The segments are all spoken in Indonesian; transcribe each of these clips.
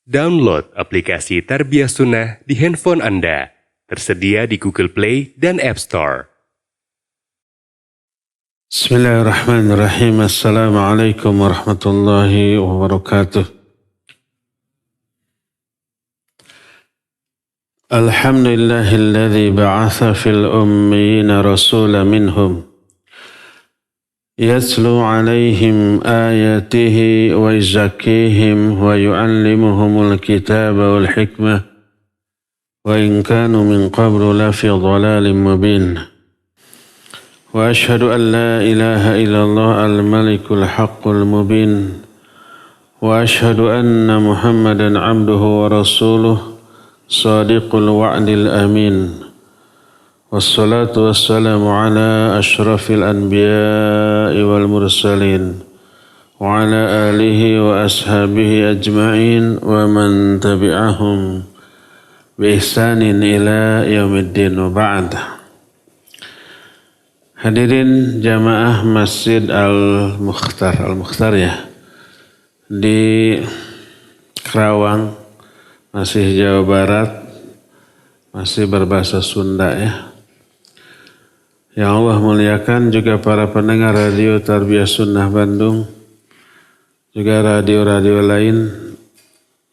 Download aplikasi Tarbiyah Sunnah di handphone Anda. Tersedia di Google Play dan App Store. Bismillahirrahmanirrahim. Assalamualaikum warahmatullahi wabarakatuh. Alhamdulillahilladzi ba'atha fil ummiyina rasula minhum yatlu alaihim ayatihi wa yuzakkihim wa yu'allimuhumul kitaba wal hikmah wa in kanu min qablu lafi dhalalin mubin. Wa ashhadu an la ilaha illallah al-malikul haqqul mubin. Wa ashhadu anna Muhammadan abduhu wa rasuluh sadiqul wa'dil amin. Wassalatu wassalamu ala ashrafil anbiya'i wal mursalin wa ala alihi wa ashabihi ajma'in wa man tabi'ahum bi ihsanin ila yaumiddin wa ba'd. Hadirin jamaah Masjid Al-Mukhtar ya, di Kerawang, masih Jawa Barat, masih berbahasa Sunda ya. Yang Allah muliakan juga para pendengar radio Tarbiyah Sunnah Bandung, juga radio-radio lain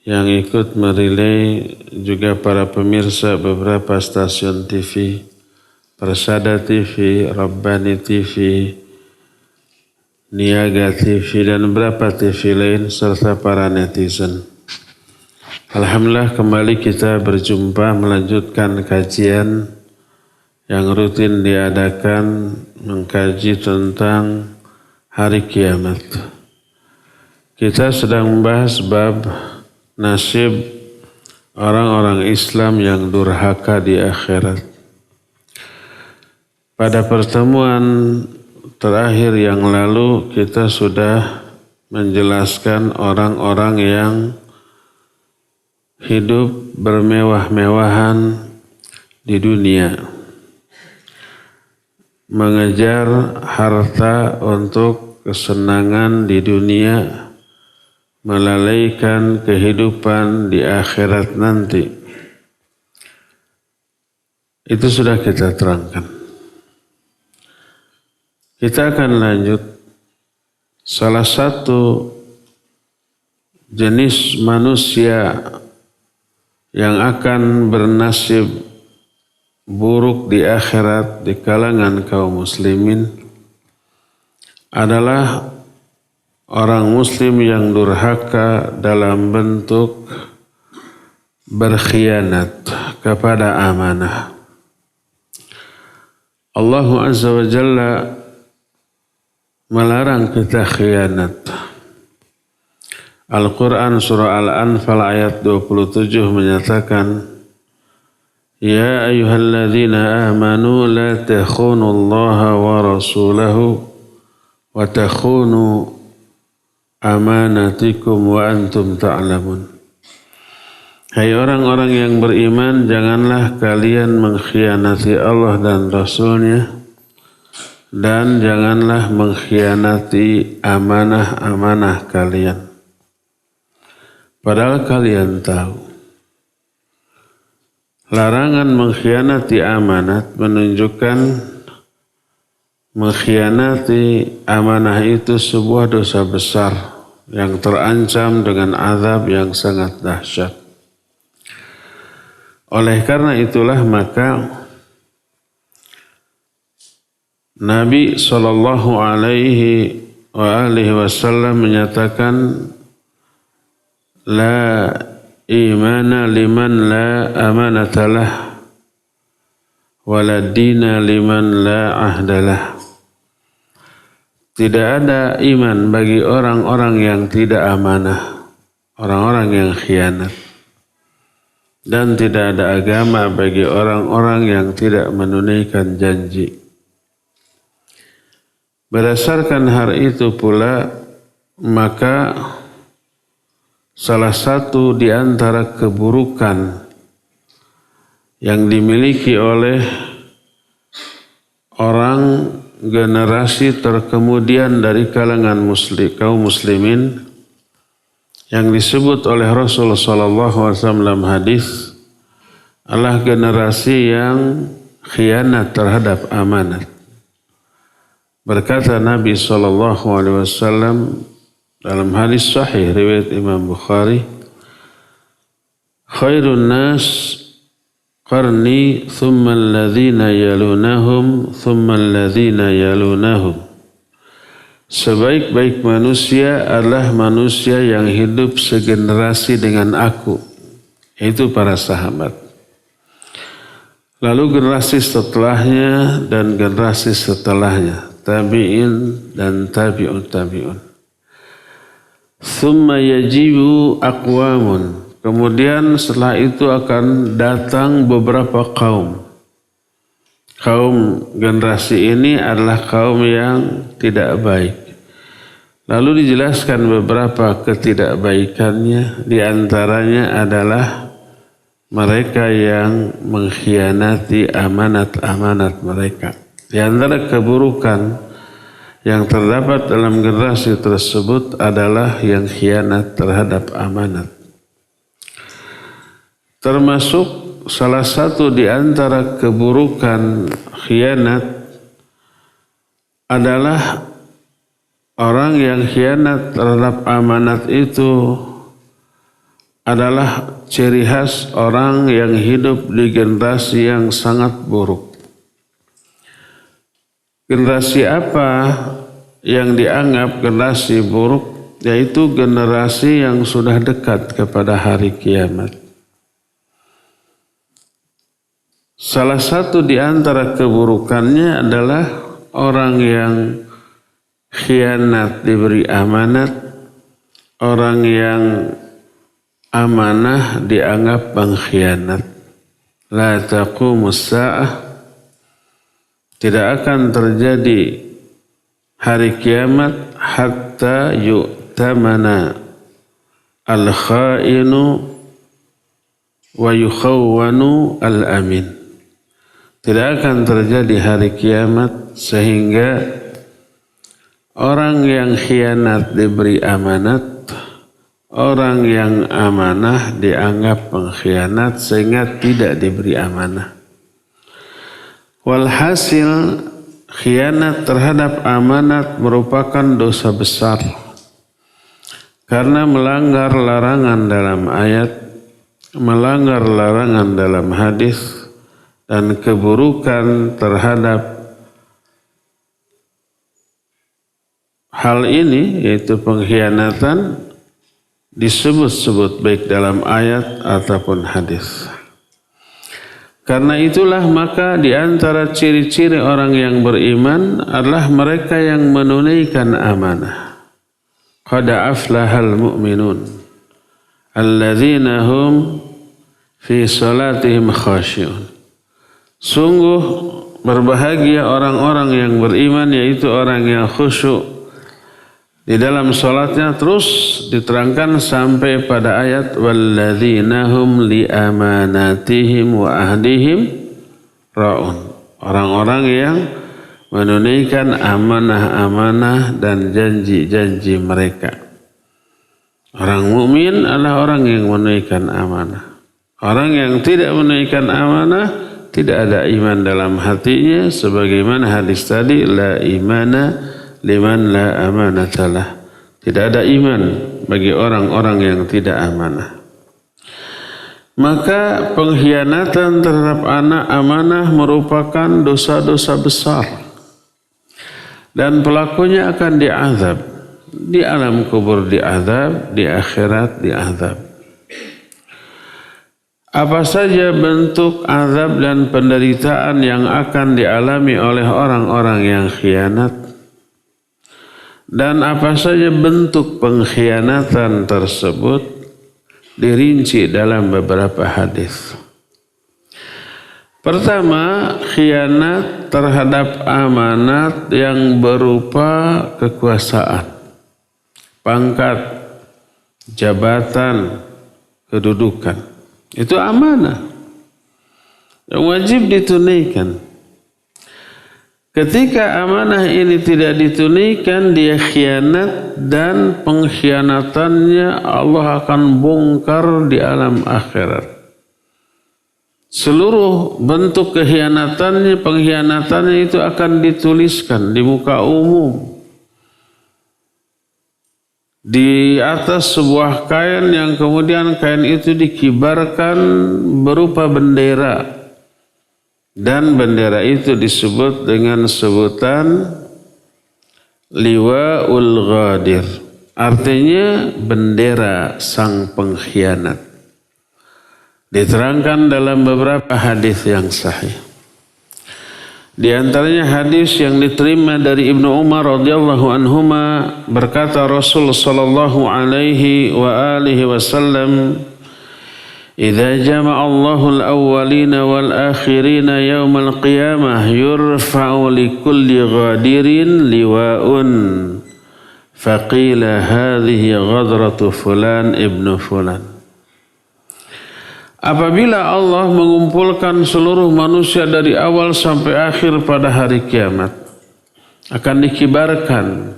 yang ikut merilai, juga para pemirsa beberapa stasiun TV, Persada TV, Rabbani TV, Niaga TV, dan beberapa TV lain, serta para netizen. Alhamdulillah kembali kita berjumpa melanjutkan kajian yang rutin diadakan mengkaji tentang hari kiamat. Kita sedang membahas bab nasib orang-orang Islam yang durhaka di akhirat. Pada pertemuan terakhir yang lalu kita sudah menjelaskan orang-orang yang hidup bermewah-mewahan di dunia, mengejar harta untuk kesenangan di dunia, melalaikan kehidupan di akhirat nanti. Itu sudah kita terangkan. Kita akan lanjut. Salah satu jenis manusia yang akan bernasib buruk di akhirat di kalangan kaum muslimin adalah orang muslim yang durhaka dalam bentuk berkhianat kepada amanah. Allah Azza wa Jalla melarang kita khianat. Al-Quran surah Al-Anfal ayat 27 menyatakan, Ya ayyuhalladzina amanu la takhunu Allah wa rasulahu wa takhunu amanatikum wa antum ta'lamun. Hai orang-orang yang beriman, janganlah kalian mengkhianati Allah dan Rasulnya, dan janganlah mengkhianati amanah-amanah kalian. Padahal kalian tahu. Larangan mengkhianati amanat menunjukkan mengkhianati amanah itu sebuah dosa besar yang terancam dengan azab yang sangat dahsyat. Oleh karena itulah maka Nabi SAW menyatakan, La imana liman la amanatalah, wa la dina liman la ahdalah. Tidak ada iman bagi orang-orang yang tidak amanah, orang-orang yang khianat. Dan tidak ada agama bagi orang-orang yang tidak menunaikan janji. Berdasarkan hal itu pula, maka salah satu di antara keburukan yang dimiliki oleh orang generasi terkemudian dari kalangan kaum muslimin yang disebut oleh Rasul sallallahu alaihi wasallam dalam hadis adalah generasi yang khianat terhadap amanat. Berkata Nabi sallallahu alaihi wasallam dalam hadis sahih riwayat Imam Bukhari, khairun nas qarni thumma alladhina yalunahum thumma alladhina yalunahum. Sebaik-baik manusia adalah manusia yang hidup segenerasi dengan aku, yaitu para sahabat. Lalu generasi setelahnya dan generasi setelahnya, tabi'in dan tabi'un tabi'un. Thumma yajibu aqwamun. Kemudian setelah itu akan datang beberapa kaum. Kaum generasi ini adalah kaum yang tidak baik. Lalu dijelaskan beberapa ketidakbaikannya. Di antaranya adalah mereka yang mengkhianati amanat-amanat mereka. Di antara keburukan yang terdapat dalam generasi tersebut adalah yang khianat terhadap amanat. Termasuk salah satu di antara keburukan khianat adalah orang yang khianat terhadap amanat itu adalah ciri khas orang yang hidup di generasi yang sangat buruk. Generasi apa yang dianggap generasi buruk? Yaitu generasi yang sudah dekat kepada hari kiamat. Salah satu di antara keburukannya adalah orang yang khianat diberi amanat, orang yang amanah dianggap pengkhianat. La taqumus sa'ah, tidak akan terjadi hari kiamat hatta yu'tamana al-kha'inu wa yukhawwanu al-amin. Tidak akan terjadi hari kiamat sehingga orang yang khianat diberi amanat, orang yang amanah dianggap pengkhianat sehingga tidak diberi amanah. Walhasil khianat terhadap amanat merupakan dosa besar karena melanggar larangan dalam ayat, melanggar larangan dalam hadis, dan keburukan terhadap hal ini yaitu pengkhianatan disebut-sebut baik dalam ayat ataupun hadis. Karena itulah maka di antara ciri-ciri orang yang beriman adalah mereka yang menunaikan amanah. Qad aflahal mu'minun alladzina hum fi salatihim khashi'un. Sungguh berbahagia orang-orang yang beriman, yaitu orang yang khusyuk di dalam salatnya. Terus diterangkan sampai pada ayat walladzina hum li amanatihim wa ahdihim ra'un. Orang-orang yang menunaikan amanah-amanah dan janji-janji mereka. Orang mukmin adalah orang yang menunaikan amanah. Orang yang tidak menunaikan amanah tidak ada iman dalam hatinya, sebagaimana hadis tadi, la imana liman la amanatalah. Tidak ada iman bagi orang-orang yang tidak amanah. Maka pengkhianatan terhadap amanah merupakan dosa-dosa besar. Dan pelakunya akan diazab. Di alam kubur diazab, di akhirat diazab. Apa saja bentuk azab dan penderitaan yang akan dialami oleh orang-orang yang khianat, dan apa saja bentuk pengkhianatan tersebut dirinci dalam beberapa hadis. Pertama, khianat terhadap amanat yang berupa kekuasaan, pangkat, jabatan, kedudukan. Itu amanah yang wajib ditunaikan. Ketika amanah ini tidak ditunaikan, dia khianat, dan pengkhianatannya Allah akan bongkar di alam akhirat. Seluruh bentuk pengkhianatannya itu akan dituliskan di muka umum. Di atas sebuah kain yang kemudian kain itu dikibarkan berupa bendera. Dan bendera itu disebut dengan sebutan Liwa'ul Ghadir. Artinya bendera sang pengkhianat. Diterangkan dalam beberapa hadis yang sahih. Di antaranya hadis yang diterima dari Ibnu Umar radhiyallahu anhuma, berkata Rasul sallallahu alaihi wa alihi wasallam, "Idza jama'a Allahul awwalina wal akhirina yaumal qiyamah yurfa'u likulli ghadirin liwa'un faqila hadhihi ghadratu fulan ibnu fulan." Apabila Allah mengumpulkan seluruh manusia dari awal sampai akhir pada hari kiamat, akan dikibarkan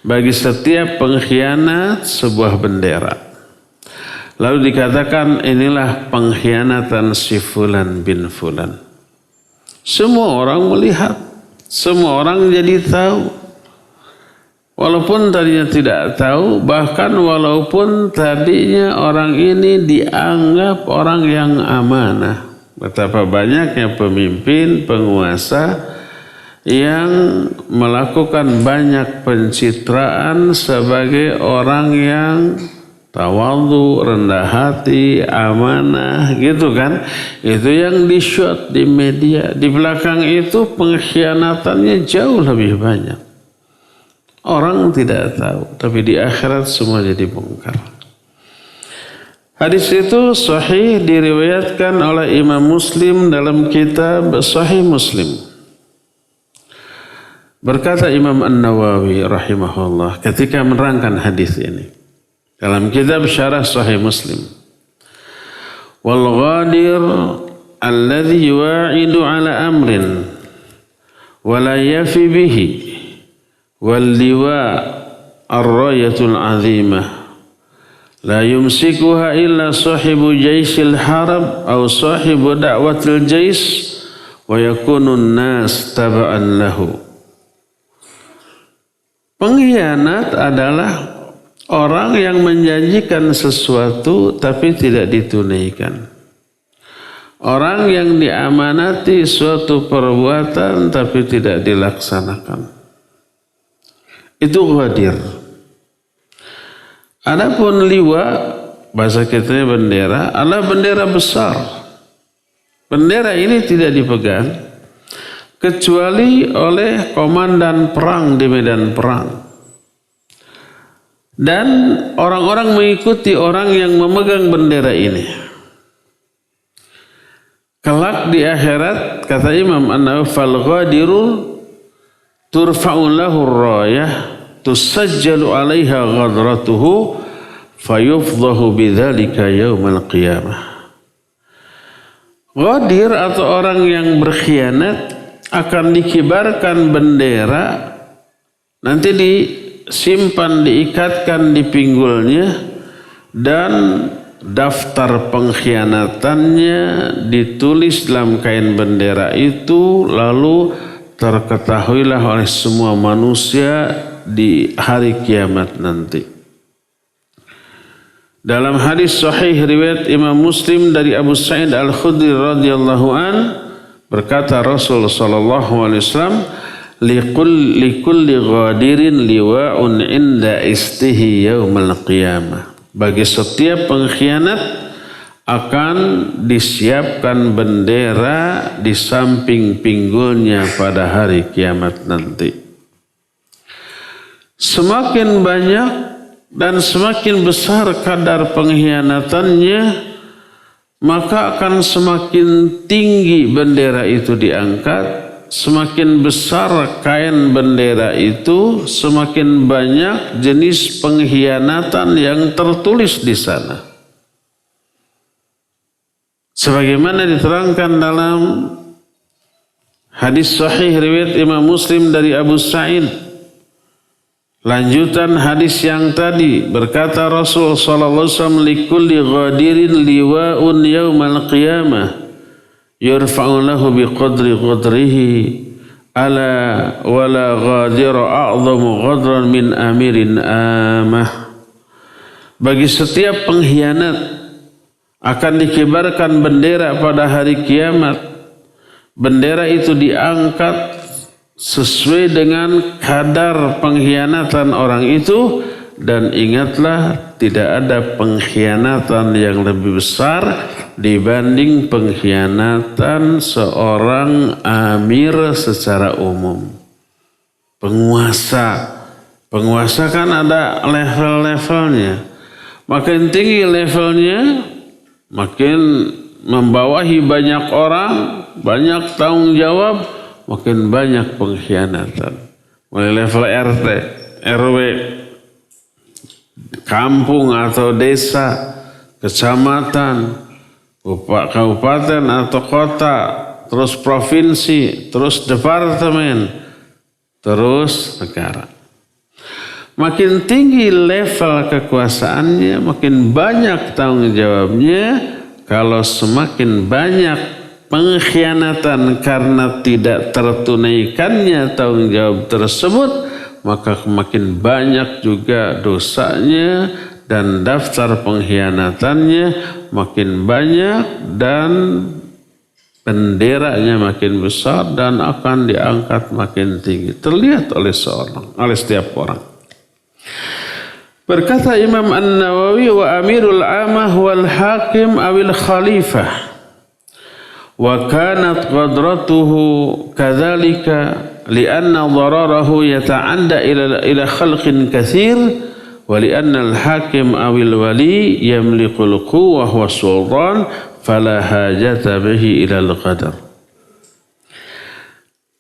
bagi setiap pengkhianat sebuah bendera. Lalu dikatakan, inilah pengkhianatan si fulan bin fulan. Semua orang melihat, semua orang jadi tahu. Walaupun tadinya tidak tahu, bahkan walaupun tadinya orang ini dianggap orang yang amanah. Betapa banyaknya pemimpin, penguasa yang melakukan banyak pencitraan sebagai orang yang tawadhu, rendah hati, amanah, gitu kan. Itu yang di-shot di media. Di belakang itu pengkhianatannya jauh lebih banyak. Orang tidak tahu, tapi di akhirat semua jadi bongkar. Hadis itu sahih diriwayatkan oleh Imam Muslim dalam kitab Sahih Muslim. Berkata Imam An-Nawawi rahimahullah ketika menerangkan hadis ini dalam kitab Syarah Sahih Muslim, wal ghadir alladhi yuwa'idu ala amrin wa la yafi bihi wal liwa' ar-rayatul 'azimah la yumsikuha illa sahibu jaisil harab aw sahibu da'watil jais wa yakunun nas taba'an lahu. Pengkhianat adalah orang yang menjanjikan sesuatu tapi tidak ditunaikan. Orang yang diamanati suatu perbuatan tapi tidak dilaksanakan. Itu ghadir. Adapun liwa, bahasa kitanya bendera, adalah bendera besar. Bendera ini tidak dipegang kecuali oleh komandan perang di medan perang. Dan orang-orang mengikuti orang yang memegang bendera ini. Kelak di akhirat, kata Imam An-Nawawi, fal ghadirul turfa'u lahu ar-rayah tusajjalu 'alaiha ghadratuhu fayufdahu bidzalika yaumal qiyamah. Ghadir atau orang yang berkhianat akan dikibarkan bendera, nanti disimpan, diikatkan di pinggulnya, dan daftar pengkhianatannya ditulis dalam kain bendera itu, lalu terketahuilah oleh semua manusia di hari kiamat nanti. Dalam hadis sahih riwayat Imam Muslim dari Abu Sa'id Al-Khudri radhiyallahu an, berkata Rasul sallallahu alaihi wasallam, likulli ghadirin liwa'un inda istihi yaumal qiyamah. Bagi setiap pengkhianat akan disiapkan bendera di samping pinggulnya pada hari kiamat nanti. Semakin banyak dan semakin besar kadar pengkhianatannya, maka akan semakin tinggi bendera itu diangkat. Semakin besar kain bendera itu, semakin banyak jenis pengkhianatan yang tertulis di sana. Sebagaimana diterangkan dalam Hadis sahih riwayat Imam Muslim dari Abu Sa'id. Lanjutan hadis yang tadi, berkata Rasul sallallahu alaihi wasallam, likulli ghadirin liwa'un yaumal qiyamah yurfa'u lahu biqadri qadrihi ala wala ghadira a'zamu ghadran min amirin amah. Bagi setiap pengkhianat akan dikibarkan bendera pada hari kiamat. Bendera itu diangkat sesuai dengan kadar pengkhianatan orang itu, dan ingatlah tidak ada pengkhianatan yang lebih besar dibanding pengkhianatan seorang amir secara umum. Penguasa kan ada level-levelnya. Makin tinggi levelnya, makin membawahi banyak orang, banyak tanggung jawab, makin banyak pengkhianatan. Mulai level RT, RW, kampung atau desa, kecamatan, kabupaten atau kota, terus provinsi, terus departemen, terus negara. Makin tinggi level kekuasaannya, makin banyak tanggung jawabnya. Kalau semakin banyak pengkhianatan karena tidak tertunaikannya tanggung jawab tersebut, maka makin banyak juga dosanya dan daftar pengkhianatannya makin banyak dan benderanya makin besar dan akan diangkat makin tinggi. Terlihat oleh setiap orang. Berkata Imam An-Nawawi, wa amirul amah wal hakim awil khalifah wa kanat qadratuhu kadzalika lianna dararahu yata'adda ila khalqin katsir wa lianna al-hakim awil wali yamliqul quwwah wa sultan fala hajata bihi ila al-qadar.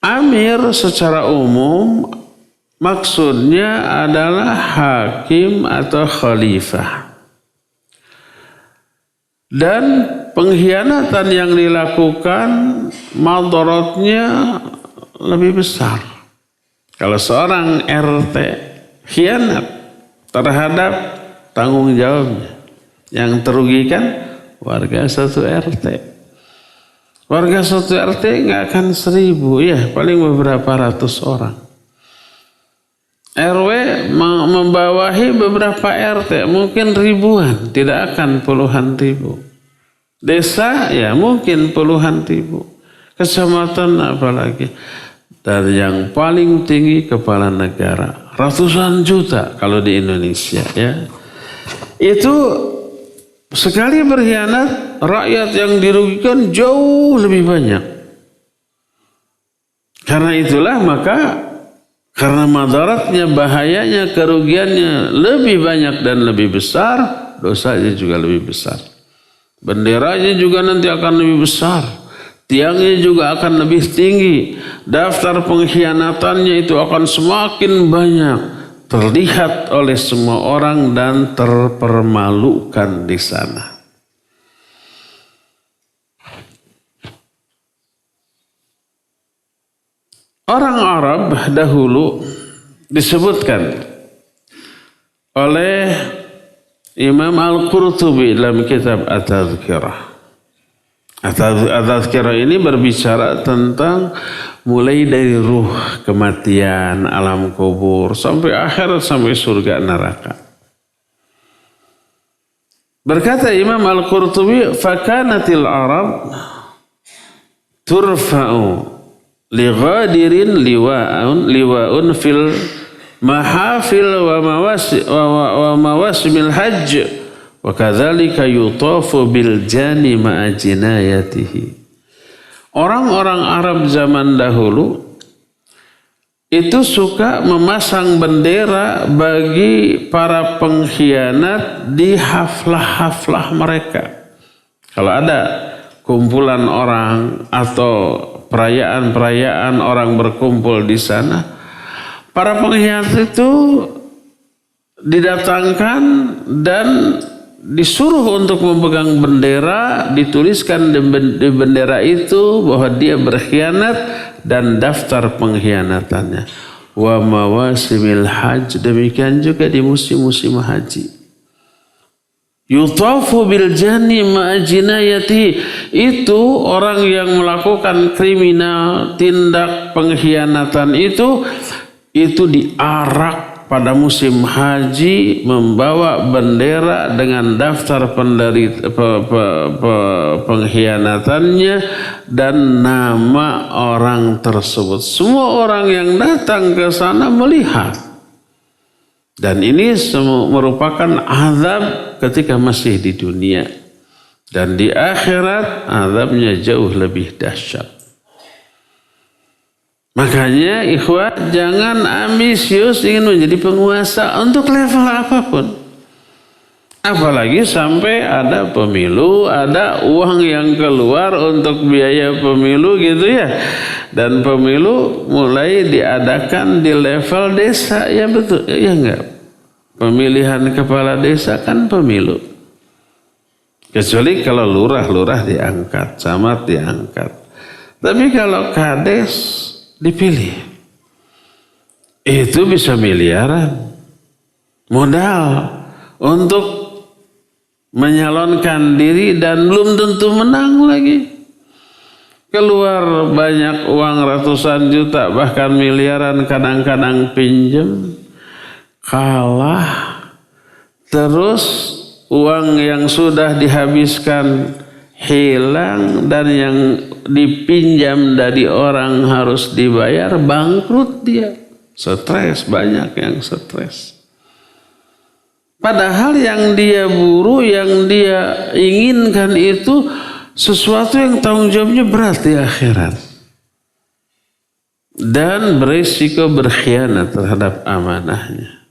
Amir secara umum maksudnya adalah hakim atau khalifah. Dan pengkhianatan yang dilakukan madaratnya lebih besar. Kalau seorang RT khianat terhadap tanggung jawabnya, yang terugikan warga satu RT. Warga satu RT nggak akan 1000, ya paling beberapa ratus orang. RW membawahi beberapa RT, mungkin ribuan, tidak akan puluhan ribu. Desa ya mungkin puluhan ribu. Kecamatan apalagi. Dan yang paling tinggi kepala negara, ratusan juta kalau di Indonesia ya. Itu sekali berkhianat, rakyat yang dirugikan jauh lebih banyak. Karena itulah karena madaratnya, bahayanya, kerugiannya lebih banyak dan lebih besar, dosanya juga lebih besar. Benderanya juga nanti akan lebih besar. Tiangnya juga akan lebih tinggi. Daftar pengkhianatannya itu akan semakin banyak. Terlihat oleh semua orang dan terpermalukan di sana. Orang Arab dahulu disebutkan oleh Imam Al-Qurtubi dalam kitab At-Tadhkirah. At-Tadhkirah ini berbicara tentang mulai dari ruh, kematian, alam kubur, sampai akhirat, sampai surga neraka. Berkata Imam Al-Qurtubi, fakanatil Arab turfa'u lighadirin liwa'un fil mahafil wa mawasimil hajj wa kadzalika yutafu bil jani ma'a jinayatihi. Orang-orang Arab zaman dahulu itu suka memasang bendera bagi para pengkhianat di haflah-haflah mereka. Kalau ada kumpulan orang atau perayaan-perayaan orang berkumpul di sana, para pengkhianat itu didatangkan dan disuruh untuk memegang bendera, dituliskan di bendera itu bahwa dia berkhianat dan daftar pengkhianatannya. Wa mawasimil hajj, demikian juga di musim-musim haji. Yutafu bil jani ma'jinayati, itu orang yang melakukan kriminal, tindak pengkhianatan itu diarak pada musim haji membawa bendera dengan daftar pengkhianatannya dan nama orang tersebut. Semua orang yang datang ke sana melihat. Dan ini merupakan azab ketika masih di dunia. Dan di akhirat azabnya jauh lebih dahsyat. Makanya ikhwat, jangan ambisius ingin menjadi penguasa untuk level apapun. Apalagi sampai ada pemilu, ada uang yang keluar untuk biaya pemilu gitu ya. Dan pemilu mulai diadakan di level desa, ya betul, ya enggak? Pemilihan kepala desa kan pemilu. Kecuali kalau lurah diangkat, camat diangkat. Tapi kalau kades dipilih, itu bisa miliaran modal untuk menyalonkan diri dan belum tentu menang lagi. Keluar banyak uang ratusan juta bahkan miliaran, kadang-kadang pinjam, kalah, terus uang yang sudah dihabiskan hilang dan yang dipinjam dari orang harus dibayar, bangkrut dia. Stres, banyak yang stres. Padahal yang dia buru, yang dia inginkan itu sesuatu yang tanggung jawabnya berat di akhirat. Dan berisiko berkhianat terhadap amanahnya.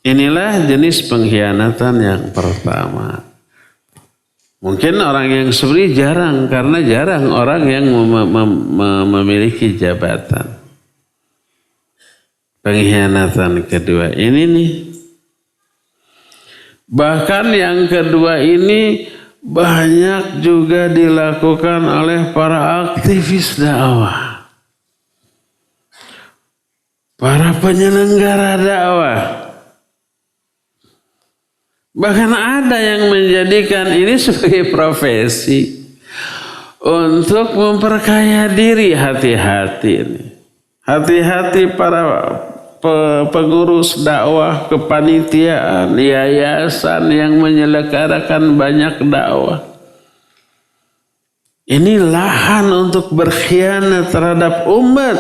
Inilah jenis pengkhianatan yang pertama. Mungkin orang yang seperti jarang, karena jarang orang yang memiliki jabatan. Pengkhianatan kedua ini nih. Bahkan yang kedua ini banyak juga dilakukan oleh para aktivis dakwah. Para penyelenggara dakwah. Bahkan ada yang menjadikan ini sebagai profesi untuk memperkaya diri. Hati-hati ini. Hati-hati para pengurus dakwah, kepanitiaan, yayasan yang menyelenggarakan banyak dakwah. Ini lahan untuk berkhianat terhadap umat.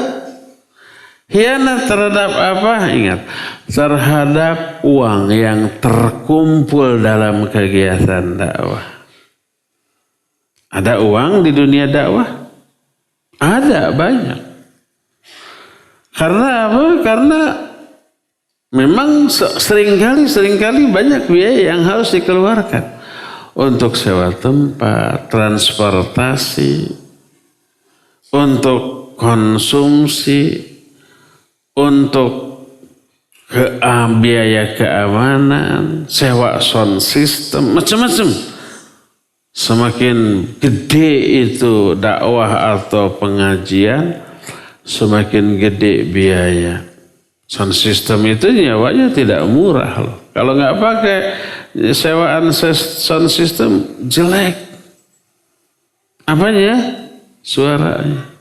Khianat terhadap apa? Ingat, terhadap uang yang terkumpul dalam kegiatan dakwah. Ada uang di dunia dakwah? Ada, banyak. Karena apa? Karena memang seringkali banyak biaya yang harus dikeluarkan untuk sewa tempat, transportasi, untuk konsumsi, untuk biaya keamanan, sewa sound system, macam-macam. Semakin gede itu dakwah atau pengajian, semakin gede biaya. Sound system itu nyawanya tidak murah loh. Kalau nggak pakai sewaan sound system jelek. Apanya? Suaranya.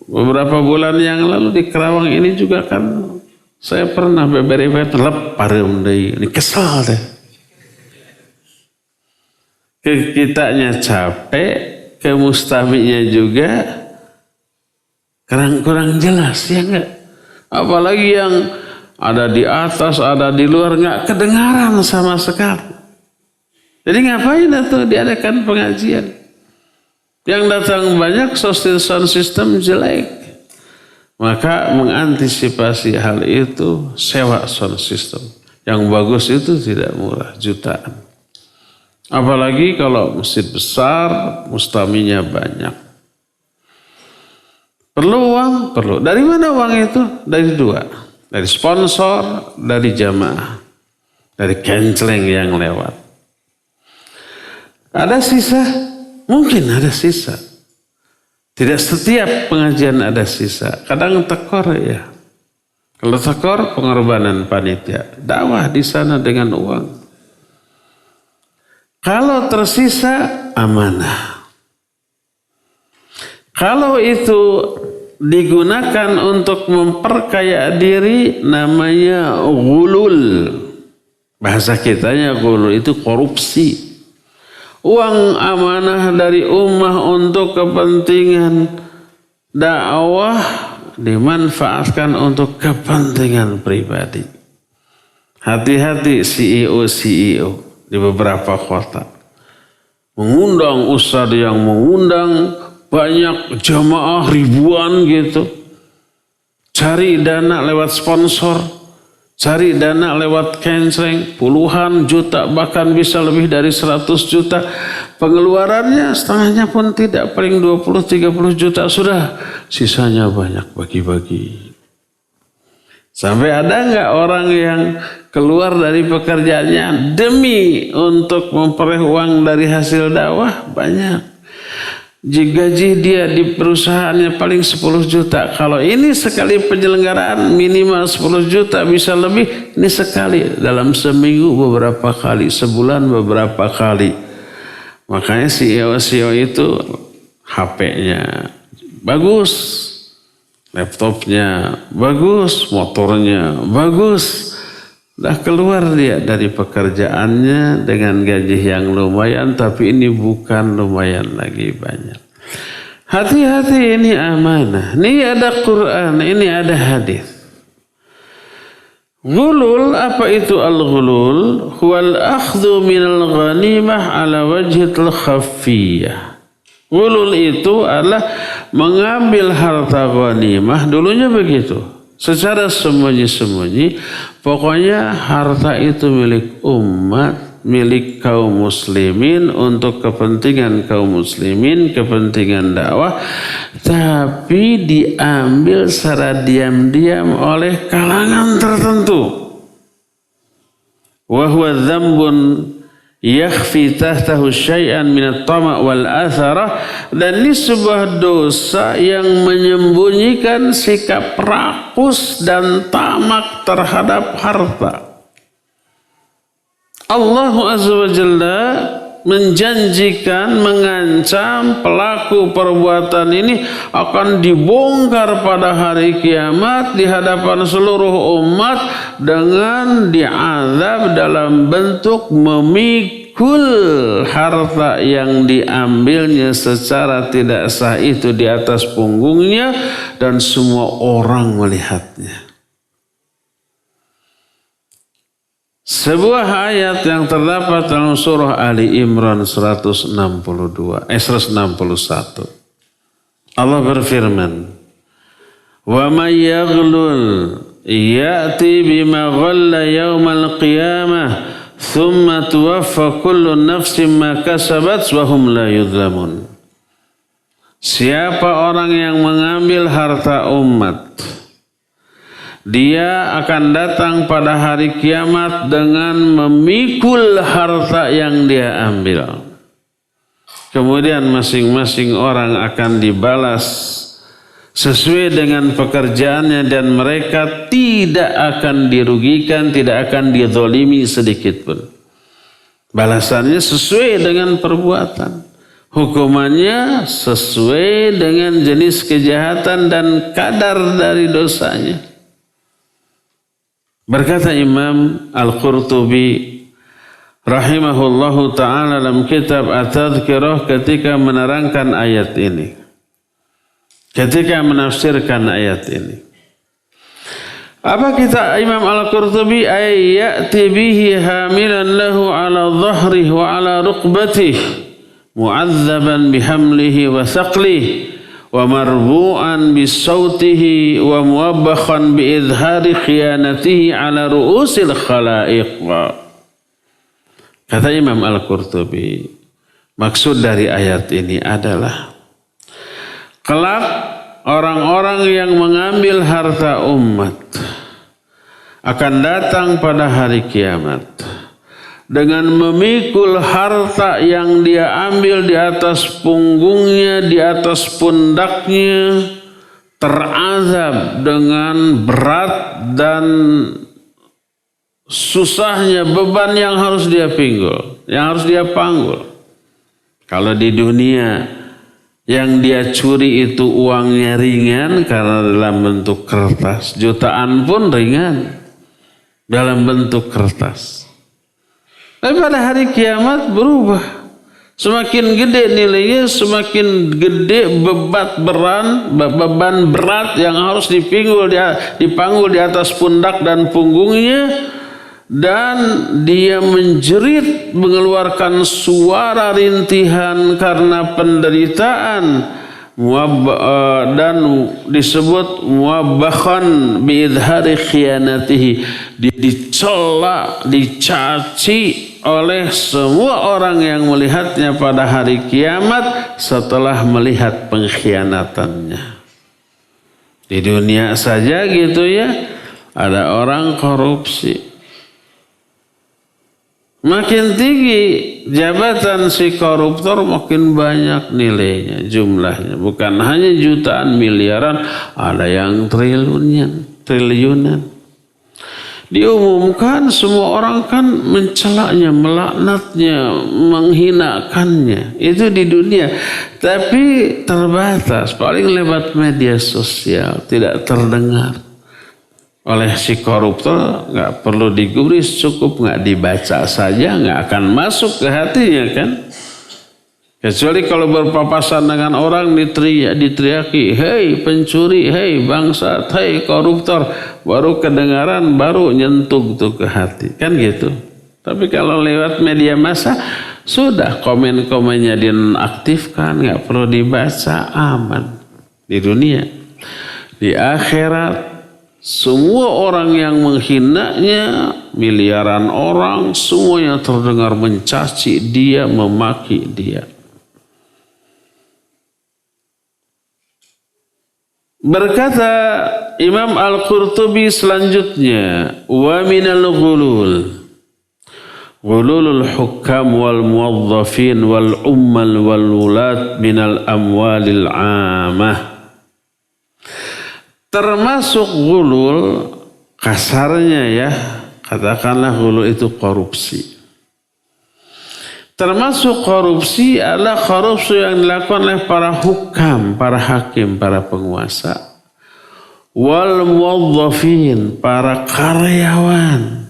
Beberapa bulan yang lalu di Kerawang ini juga kan saya pernah beri-beri lepareum deui. Ini kesal deh. Kitanya capek, ke mustaminya juga kurang jelas, ya enggak? Apalagi yang ada di atas, ada di luar, enggak kedengaran sama sekali. Jadi ngapain itu diadakan pengajian? Yang datang banyak, sound system jelek. Maka mengantisipasi hal itu, sewa sound system. Yang bagus itu tidak murah, jutaan. Apalagi kalau masjid besar, mustaminya banyak. Perlu uang? Perlu. Dari mana uang itu? Dari dua. Dari sponsor, dari jamaah. Dari kenceleng yang lewat. Ada sisa? Mungkin ada sisa. Tidak setiap pengajian ada sisa. Kadang tekor ya. Kalau tekor pengorbanan panitia. Dakwah di sana dengan uang. Kalau tersisa amanah. Kalau itu digunakan untuk memperkaya diri namanya ghulul. Bahasa kitanya ghulul itu korupsi. Uang amanah dari ummah untuk kepentingan dakwah dimanfaatkan untuk kepentingan pribadi. Hati-hati CEO di beberapa kota. Mengundang ustadz yang mengundang banyak jamaah ribuan gitu. Cari dana lewat sponsor. Cari dana lewat kenceng, puluhan juta, bahkan bisa lebih dari 100 juta. Pengeluarannya setengahnya pun tidak, paling 20-30 juta sudah. Sisanya banyak bagi-bagi. Sampai ada nggak orang yang keluar dari pekerjaannya demi untuk memperoleh uang dari hasil dakwah? Banyak. Gaji dia di perusahaannya paling 10 juta. Kalau ini sekali penyelenggaraan minimal 10 juta bisa lebih. Ini sekali. Dalam seminggu beberapa kali. Sebulan beberapa kali. Makanya CEO itu HP-nya bagus. Laptopnya bagus. Motornya bagus. Dah keluar dia dari pekerjaannya dengan gaji yang lumayan, tapi ini bukan lumayan lagi, banyak. Hati-hati, ini amanah. Ini ada Quran, ini ada hadis. Ghulul, apa itu al-ghulul? Huwal akhdhu minal ghanimah ala wajhil khaffiyah. Ghulul itu adalah mengambil harta ghanimah, dulunya begitu. Secara sembunyi-sembunyi, pokoknya harta itu milik umat, milik kaum muslimin untuk kepentingan kaum muslimin, kepentingan dakwah, tapi diambil secara diam-diam oleh kalangan tertentu. Wa huwa dzambun yakhfi tahtahu syai'an minat tama' wal atharah, dan ini sebuah dosa yang menyembunyikan sikap rakus dan tamak terhadap harta. Allah Azza wa Jalla menjanjikan, mengancam pelaku perbuatan ini akan dibongkar pada hari kiamat di hadapan seluruh umat dengan diazab dalam bentuk memikul harta yang diambilnya secara tidak sah itu di atas punggungnya dan semua orang melihatnya. Sebuah ayat yang terdapat dalam surah Ali Imran 161. Allah berfirman, "Wa may yaghlul ya'ti bima ghalla yaumal qiyamah, thumma tuwaffa kullu nafsin ma kasabat wa hum la yudhlamun." Siapa orang yang mengambil harta umat, dia akan datang pada hari kiamat dengan memikul harta yang dia ambil. Kemudian masing-masing orang akan dibalas sesuai dengan pekerjaannya dan mereka tidak akan dirugikan, tidak akan dizalimi sedikit pun. Balasannya sesuai dengan perbuatan. Hukumannya sesuai dengan jenis kejahatan dan kadar dari dosanya. Berkata Imam Al-Qurtubi rahimahullahu ta'ala dalam kitab At-Tadhkirah ketika menerangkan ayat ini. Ketika menafsirkan ayat ini. Apa kita Imam Al-Qurtubi? Ayyati bihi hamilan lahu ala dhahrihi wa ala rukbatihi mu'adzaban bihamlihi wa thaqlihi wa marbu'an bisautihi wa muwabbakhan biidhari khiyanatihi ala ru'usil khalaiq. Kata Imam Al-Qurtubi, maksud dari ayat ini adalah kelak orang-orang yang mengambil harta umat akan datang pada hari kiamat dengan memikul harta yang dia ambil di atas punggungnya, di atas pundaknya, terazab dengan berat dan susahnya beban yang harus dia pinggul, yang harus dia panggul. Kalau di dunia yang dia curi itu uangnya ringan karena dalam bentuk kertas, jutaan pun ringan dalam bentuk kertas. Tapi pada hari kiamat berubah. Semakin gede nilainya, semakin gede beban berat yang harus dipanggul di atas pundak dan punggungnya. Dan dia menjerit, mengeluarkan suara rintihan karena penderitaan, dan disebut muwabbahan biidhari khiyanatihi. Dia dicela, dicaci oleh semua orang yang melihatnya pada hari kiamat setelah melihat pengkhianatannya. Di dunia saja gitu ya, ada orang korupsi. Makin tinggi jabatan si koruptor, makin banyak nilainya, jumlahnya. Bukan hanya jutaan, miliaran, ada yang triliunan. Diumumkan, semua orang kan mencelaknya, melaknatnya, menghinakannya. Itu di dunia. Tapi terbatas, paling lewat media sosial, tidak terdengar oleh si koruptor. Nggak perlu digubris, cukup nggak dibaca saja, nggak akan masuk ke hatinya kan. Kecuali kalau berpapasan dengan orang diteriaki, hei pencuri, hei bangsat, hei koruptor, baru kedengaran, baru nyentuh tuh ke hati kan gitu. Tapi kalau lewat media massa, sudah komen-komennya dinonaktifkan, nggak perlu dibaca, aman. Di dunia, di akhirat, semua orang yang menghinanya, miliaran orang, semuanya terdengar mencaci dia, memaki dia. Berkata Imam Al-Qurtubi selanjutnya, wa minal ghululul hukam wal muwazzafin wal ummal wal wulat minal amwalil amah. Termasuk ghulul, kasarnya ya, katakanlah ghulul itu korupsi. Termasuk korupsi adalah korupsi yang dilakukan oleh para hukam, para hakim, para penguasa. Wal muwazzafin, para karyawan.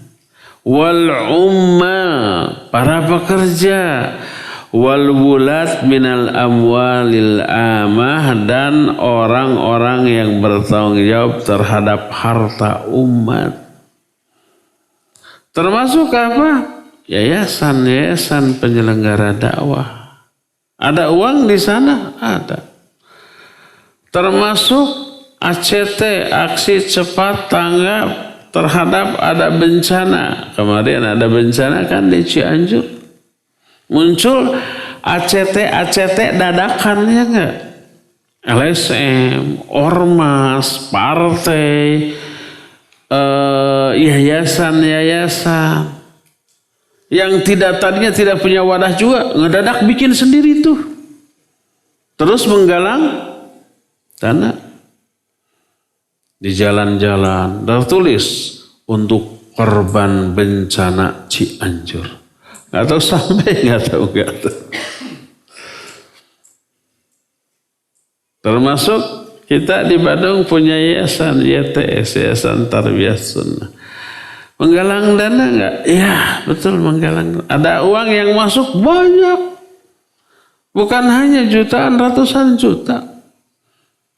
Wal ummal, para pekerja. Wal wulat minal amwalil amah, dan orang-orang yang bertanggung jawab terhadap harta umat. Termasuk apa? Yayasan penyelenggara dakwah. Ada uang di sana? Ada. Termasuk ACT, aksi cepat tanggap terhadap ada bencana. Kemarin ada bencana kan di Cianjur. Muncul ACT dadakan ya enggak? LSM, ormas, partai, yayasan yang tadinya tidak punya wadah juga ngedadak bikin sendiri tuh, terus menggalang dana di jalan-jalan, tertulis untuk korban bencana Cianjur. Nggak tahu sampai, nggak tahu. Termasuk kita di Bandung punya yayasan YTS, Yayasan Tarbiyah Sunnah. Menggalang dana nggak? Ya betul, menggalang. Ada uang yang masuk banyak, bukan hanya jutaan, ratusan juta.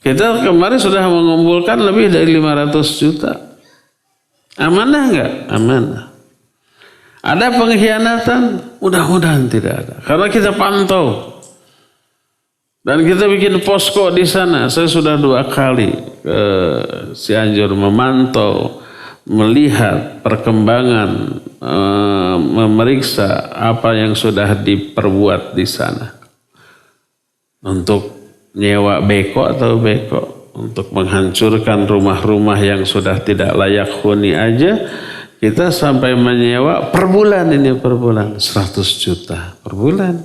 Kita kemarin sudah mengumpulkan lebih dari 500 juta. Amanah nggak? Amanah. Ada pengkhianatan? Mudah-mudahan tidak ada. Karena kita pantau. Dan kita bikin posko di sana. Saya sudah 2 kali ke Cianjur memantau, melihat perkembangan, memeriksa apa yang sudah diperbuat di sana. Untuk nyewa beko, untuk menghancurkan rumah-rumah yang sudah tidak layak huni aja, Kita sampai menyewa per bulan 100 juta per bulan.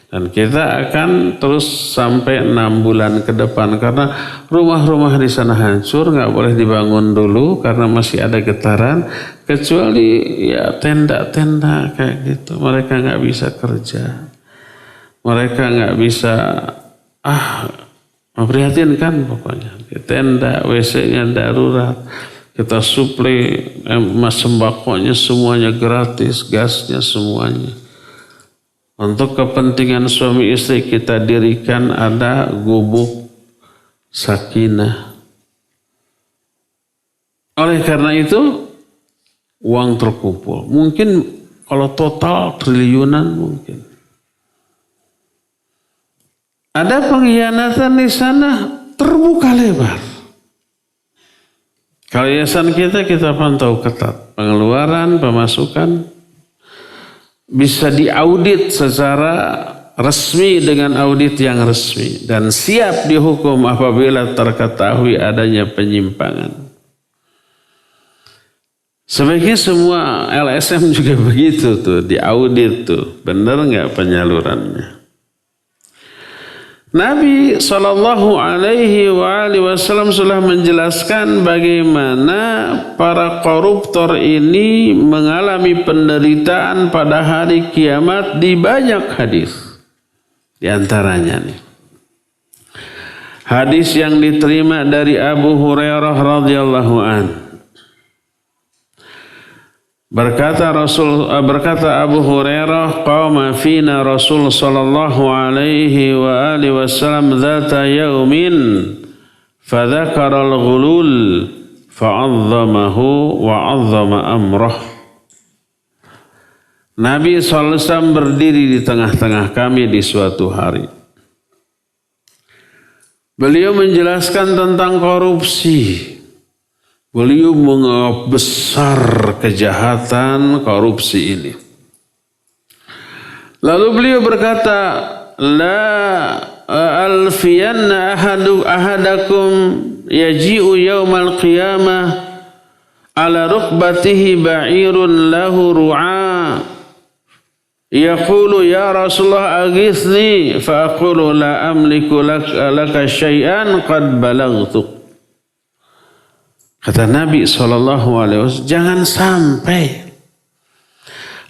Dan kita akan terus sampai 6 bulan ke depan karena rumah-rumah di sana hancur, nggak boleh dibangun dulu karena masih ada getaran, kecuali ya tenda-tenda kayak gitu. Mereka nggak bisa kerja, mereka nggak bisa memprihatinkan pokoknya. Tenda, WC-nya darurat, kita suplai sembakonya semuanya gratis, gasnya semuanya. Untuk kepentingan suami istri kita dirikan ada gubuk sakinah. Oleh karena itu uang terkumpul. Mungkin kalau total triliunan mungkin. Ada pengkhianatan di sana terbuka lebar. Kalau yayasan kita pantau ketat. Pengeluaran, pemasukan. Bisa diaudit secara resmi dengan audit yang resmi. Dan siap dihukum apabila terketahui adanya penyimpangan. Sebaiknya semua LSM juga begitu tuh. Diaudit tuh. Benar nggak penyalurannya? Nabi SAW sudah menjelaskan bagaimana para koruptor ini mengalami penderitaan pada hari kiamat di banyak hadis. Di antaranya nih, hadis yang diterima dari Abu Hurairah radhiyallahu anhu. Berkata Abu Hurairah, qama fina Rasul sallallahu alaihi wa alihi wasallam dzata yaumin fadzakara al-ghulul fa'azzamahu wa 'azzama amrah. Nabi sallallahu alaihi wasallam berdiri di tengah-tengah kami di suatu hari. Beliau menjelaskan tentang korupsi. Beliau menganggap besar kejahatan korupsi ini. Lalu beliau berkata, la alfiyanna ahadakum yaji'u yawmal qiyamah ala rukbatihi ba'irun lahu ru'a yaqulu ya Rasulullah aghithni fa aqulu la amliku laka syai'an qad balaghtuk. Kata Nabi SAW, jangan sampai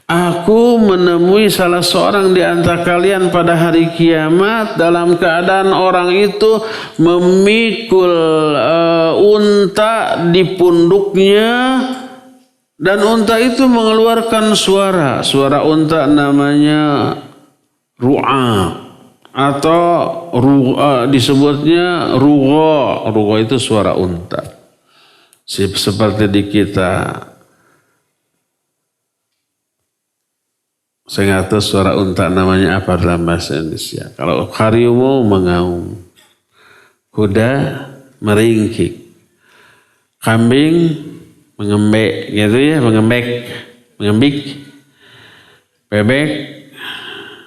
aku menemui salah seorang di antara kalian pada hari kiamat dalam keadaan orang itu memikul unta di punduknya dan unta itu mengeluarkan suara. Suara unta namanya ru'a atau disebutnya rugha. Rugha itu suara unta. Seperti di kita, saya nggak tahu suara unta namanya apa dalam bahasa Indonesia. Kalau harimau mengaum, kuda meringkik, kambing mengembek, gitu ya, mengembik, bebek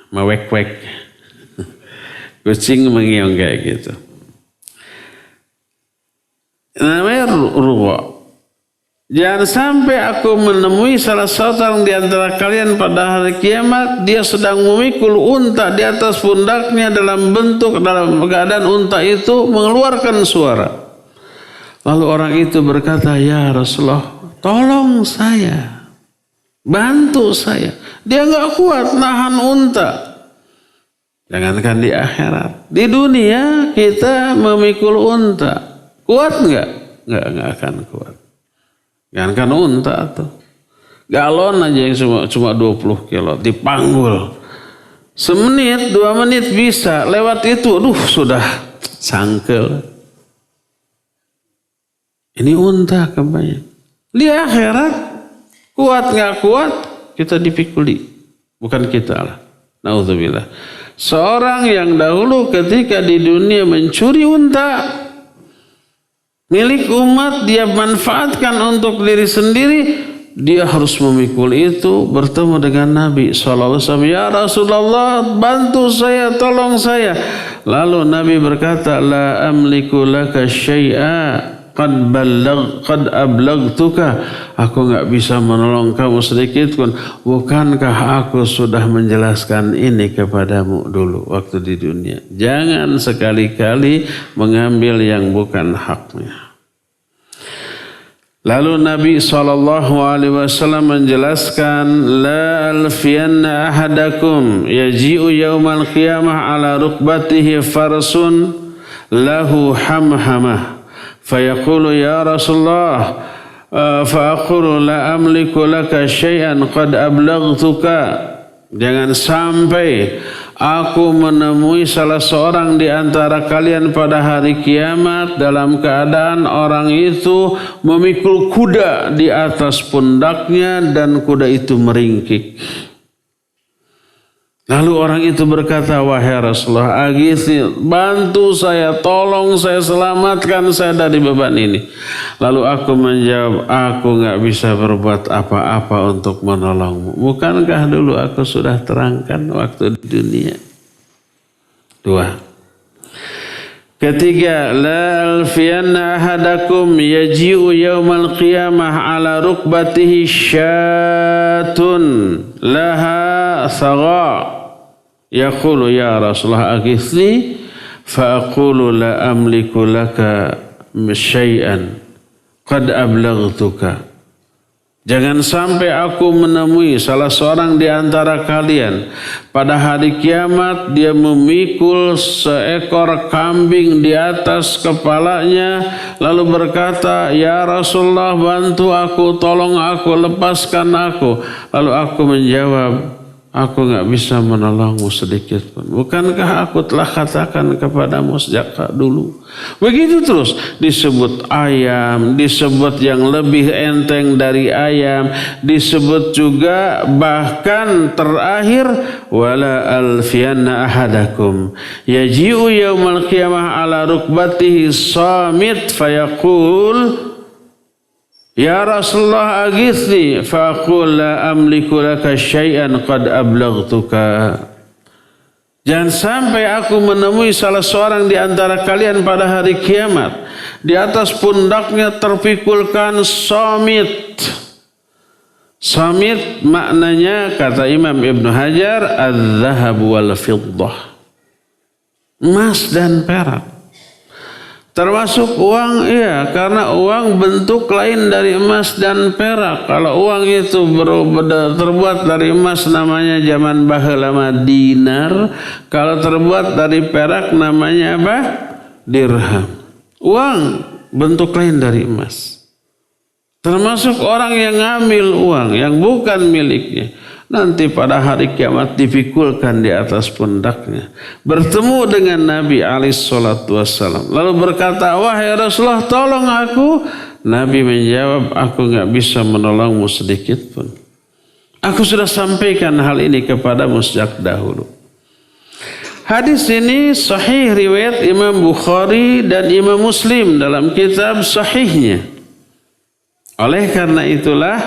mewek-wek, kucing mengiung kayak gitu. Namanya ruwa. Jangan sampai aku menemui salah seorang di antara kalian pada hari kiamat, dia sedang memikul unta di atas pundaknya dalam keadaan unta itu mengeluarkan suara. Lalu orang itu berkata, ya Rasulullah, tolong saya, bantu saya. Dia nggak kuat nahan unta. Jangankan di akhirat, di dunia kita memikul unta. Kuat nggak? Nggak akan kuat. Jangankan unta tuh. Galon aja yang cuma 20 kilo dipanggul. Semenit, 2 menit bisa. Lewat itu, sudah sangkel. Ini unta kebanyakan. Di akhirat, kuat nggak kuat, kita dipikuli. Bukan kita lah. Na'udzubillah. Seorang yang dahulu ketika di dunia mencuri unta, milik umat, dia manfaatkan untuk diri sendiri, dia harus memikul itu, bertemu dengan Nabi SAW. Ya Rasulullah, bantu saya, tolong saya. Lalu Nabi berkata, la amliku laka syai'a qad ablaghtuka, aku enggak bisa menolong kamu sedikit pun. Bukankah aku sudah menjelaskan ini kepadamu dulu waktu di dunia? Jangan sekali-kali mengambil yang bukan haknya. Lalu Nabi SAW menjelaskan, la alfiyanna ahadakum yaji'u yawmal qiyamah ala rukbatihi farsun lahu hamhamah fayaqulu ya Rasulullah fa'aqulu la amliku laka syai'an qad ablaghtuka. Jangan sampai aku menemui salah seorang di antara kalian pada hari kiamat dalam keadaan orang itu memikul kuda di atas pundaknya dan kuda itu meringkik. Lalu orang itu berkata, wahai Rasulullah, aghithni, bantu saya, tolong saya, selamatkan saya dari beban ini. Lalu aku menjawab, aku enggak bisa berbuat apa-apa untuk menolongmu. Bukankah dulu aku sudah terangkan waktu di dunia? 2. Ketiga, la alfiyanna ahadakum yaji'u yawmal qiyamah ala rukbatihi syatun laha thaga. Yaqulu ya Rasulullah aghithni fa aqulu la amliku laka syai'an qad ablaghtuka. Jangan sampai aku menemui salah seorang di antara kalian pada hari kiamat dia memikul seekor kambing di atas kepalanya lalu berkata, ya Rasulullah, bantu aku, tolong aku, lepaskan aku. Lalu aku menjawab, aku enggak bisa menolongmu sedikit pun. Bukankah aku telah katakan kepadamu sejak dulu? Begitu terus disebut ayam, disebut yang lebih enteng dari ayam, disebut juga bahkan terakhir wala alfiyanna ahadakum yaji'u yaumal qiyamah ala rukbatihi samit fayaqul ya Rasulullah aghithni faqul la amliku laka syai'an qad ablaghtuka. Jangan sampai aku menemui salah seorang di antara kalian pada hari kiamat di atas pundaknya terpikulkan samit. Samit maknanya kata Imam Ibn Hajar az-zahab wal fiddah, emas dan perak. Termasuk uang, iya, karena uang bentuk lain dari emas dan perak. Kalau uang itu terbuat dari emas namanya zaman baheula mah dinar. Kalau terbuat dari perak namanya apa? Dirham. Uang bentuk lain dari emas. Termasuk orang yang ngambil uang yang bukan miliknya. Nanti pada hari kiamat dipikulkan di atas pundaknya. Bertemu dengan Nabi SAW. Lalu berkata, wahai Rasulullah, tolong aku. Nabi menjawab, aku enggak bisa menolongmu sedikit pun. Aku sudah sampaikan hal ini kepadamu sejak dahulu. Hadis ini sahih riwayat Imam Bukhari dan Imam Muslim dalam kitab sahihnya. Oleh karena itulah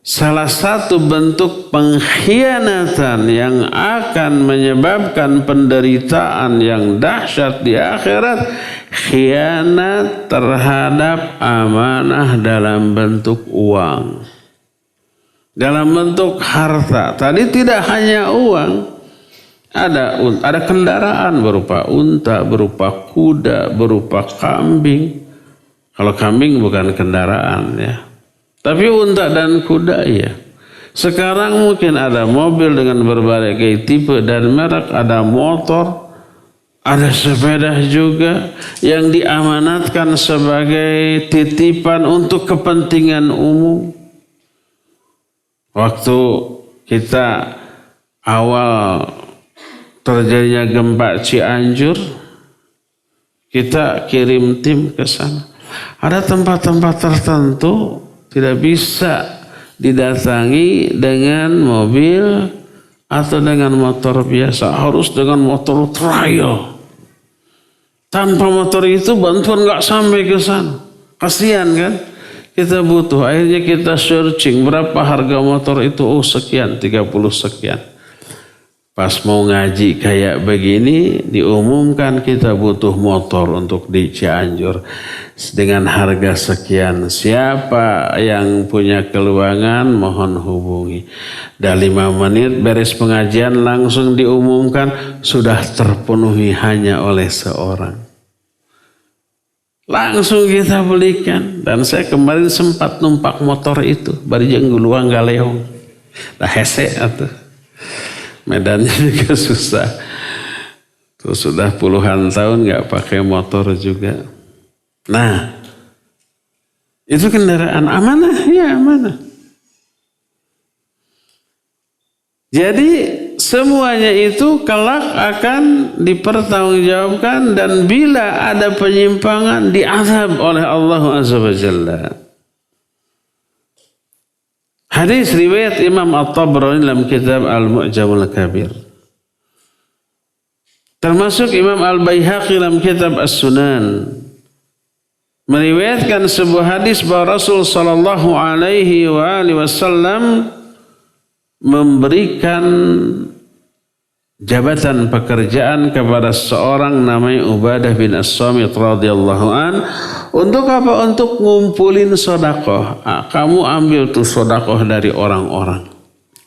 salah satu bentuk pengkhianatan yang akan menyebabkan penderitaan yang dahsyat di akhirat, khianat terhadap amanah dalam bentuk uang, dalam bentuk harta. Tadi tidak hanya uang, ada kendaraan berupa unta, berupa kuda, berupa kambing. Kalau kambing bukan kendaraan ya. Tapi unta dan kuda ya. Sekarang mungkin ada mobil dengan berbagai tipe dan merek, ada motor, ada sepeda juga yang diamanatkan sebagai titipan untuk kepentingan umum. Waktu kita awal terjadinya gempa Cianjur, kita kirim tim ke sana. Ada tempat-tempat tertentu tidak bisa didatangi dengan mobil atau dengan motor biasa. Harus dengan motor trail. Tanpa motor itu bantuan gak sampai ke sana. Kasihan kan? Kita butuh. Akhirnya kita searching berapa harga motor itu. Oh sekian, 30 sekian. Pas mau ngaji kayak begini diumumkan kita butuh motor untuk di Cianjur. dengan harga sekian. Siapa yang punya keluangan mohon hubungi. Dan 5 menit beres pengajian langsung diumumkan sudah terpenuhi hanya oleh seorang. Langsung kita belikan. Dan saya kemarin sempat numpak motor itu. Bari jeung guluang galeong. Dah hese atuh. Medannya juga susah. Terus sudah puluhan tahun gak pakai motor juga. Nah, itu kendaraan amanah, ya amanah. Jadi semuanya itu kelak akan dipertanggungjawabkan dan bila ada penyimpangan diazab oleh Allah Azza wa Jalla. Hadis riwayat Imam At-Tabrani dalam kitab Al-Mu'jamul Kabir. Termasuk Imam Al-Baihaqi dalam kitab As-Sunan meriwayatkan sebuah hadis bahwa Rasul sallallahu alaihi wasallam memberikan jabatan pekerjaan kepada seorang namanya Ubadah bin As-Samit radhiyallahu an. Untuk apa? Untuk ngumpulin sedekah. Kamu ambil tuh sedekah dari orang-orang,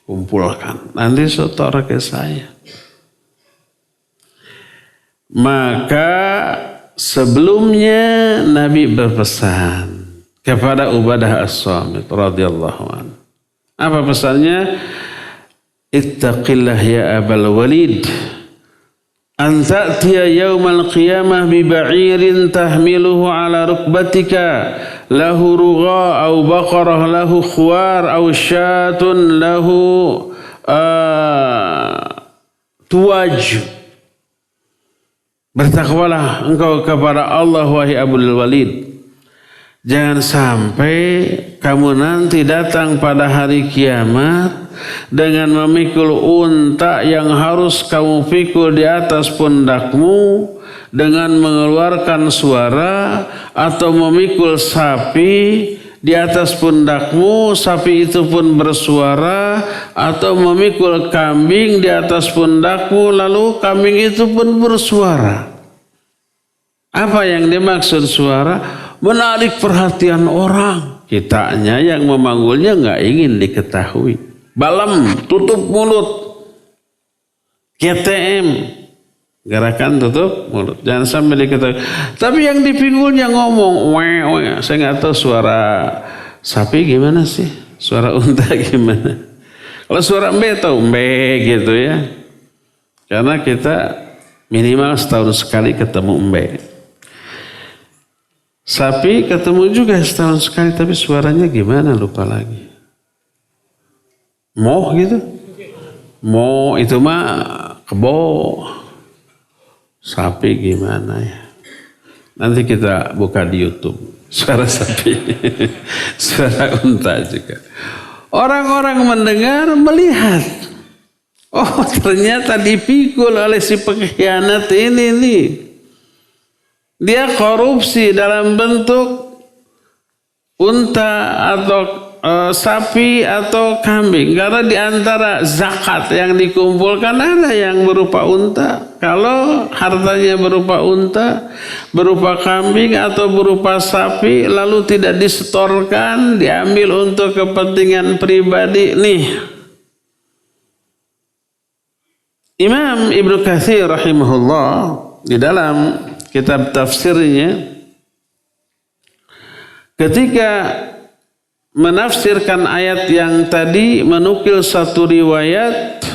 kumpulkan, nanti setor ke saya. Maka sebelumnya Nabi berpesan kepada Ubadah As-Samit radhiyallahu anhu. Apa pesannya? Ittaqillah ya Abal Walid an ta'tiya yawmal qiyamah bi ba'irin tahmiluhu ala rukbatika lahu rugha aw baqarah lahu khuwar aw syatun lahu tuwaj. Bertakwalah engkau kepada Allah wahai Abul Walid. Jangan sampai kamu nanti datang pada hari kiamat dengan memikul unta yang harus kamu pikul di atas pundakmu dengan mengeluarkan suara, atau memikul sapi di atas pundakmu, sapi itu pun bersuara, atau memikul kambing di atas pundakmu, lalu kambing itu pun bersuara. Apa yang dimaksud suara? Menarik perhatian orang. Kitanya yang memanggulnya nggak ingin diketahui. Balam, tutup mulut. KTM, gerakan tutup mulut. Jangan sampai diketahui. Tapi yang dipinggulnya ngomong, weh, saya nggak tahu suara sapi gimana sih, suara unta gimana. Kalau suara mbe tahu mbe gitu ya. Karena kita minimal setahun sekali ketemu mbe. Sapi ketemu juga setahun sekali, tapi suaranya gimana lupa lagi. Moh gitu. Moh itu mah kebo. Sapi gimana ya. Nanti kita buka di YouTube. Suara sapi. Suara unta juga. Orang-orang mendengar, melihat. Oh ternyata dipikul oleh si pengkhianat ini nih. Dia korupsi dalam bentuk unta atau sapi atau kambing. Karena di antara zakat yang dikumpulkan ada yang berupa unta. Kalau hartanya berupa unta, berupa kambing atau berupa sapi, lalu tidak disetorkan, diambil untuk kepentingan pribadi. Nih, Imam Ibnu Katsir rahimahullah di dalam kitab tafsirnya ketika menafsirkan ayat yang tadi menukil satu riwayat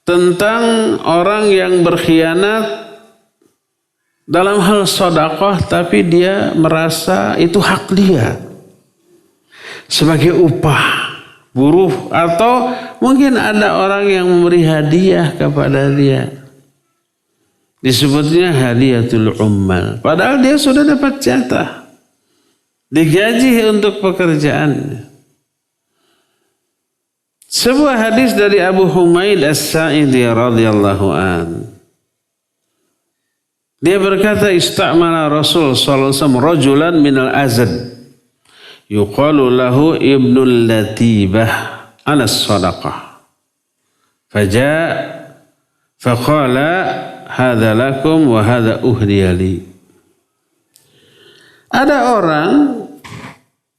tentang orang yang berkhianat dalam hal sedekah tapi dia merasa itu hak dia sebagai upah buruh, atau mungkin ada orang yang memberi hadiah kepada dia. Disebutnya hadiyatul ummal. Padahal dia sudah dapat jatah. Digaji untuk pekerjaannya. Sebuah hadis dari Abu Humaid As-Sa'idi radhiyallahu an. Dia berkata, istamala Rasul sallallahu alaihi wasallam rajulan minal Azad. Yuqalu lahu Ibnul Latibah ala sadaqah. Faqala hadza lakum wa hadza uhdiyali. Ada orang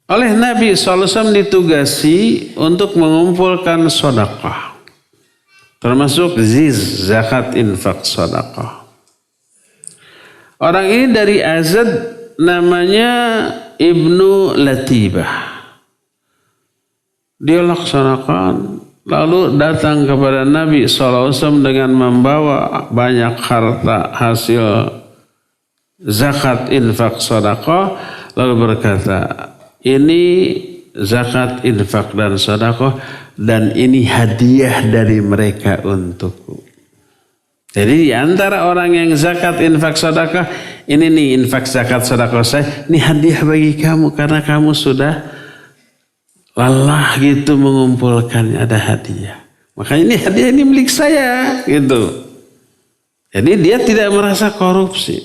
oleh Nabi SAW ditugasi untuk mengumpulkan sedekah. Termasuk zakat, infak, sedekah. Orang ini dari Azad, namanya Ibnu Latibah. Dia laksanakan, lalu datang kepada Nabi SAW dengan membawa banyak harta hasil zakat, infak, sedekah, lalu berkata, ini zakat, infak, dan sedekah, dan ini hadiah dari mereka untukku. Jadi di antara orang yang zakat, infak, sedekah, ini nih infak, zakat, sedekah saya, ini hadiah bagi kamu karena kamu sudah lelah gitu mengumpulkannya, ada hadiah. Makanya ini hadiah, ini milik saya gitu. Jadi dia tidak merasa korupsi.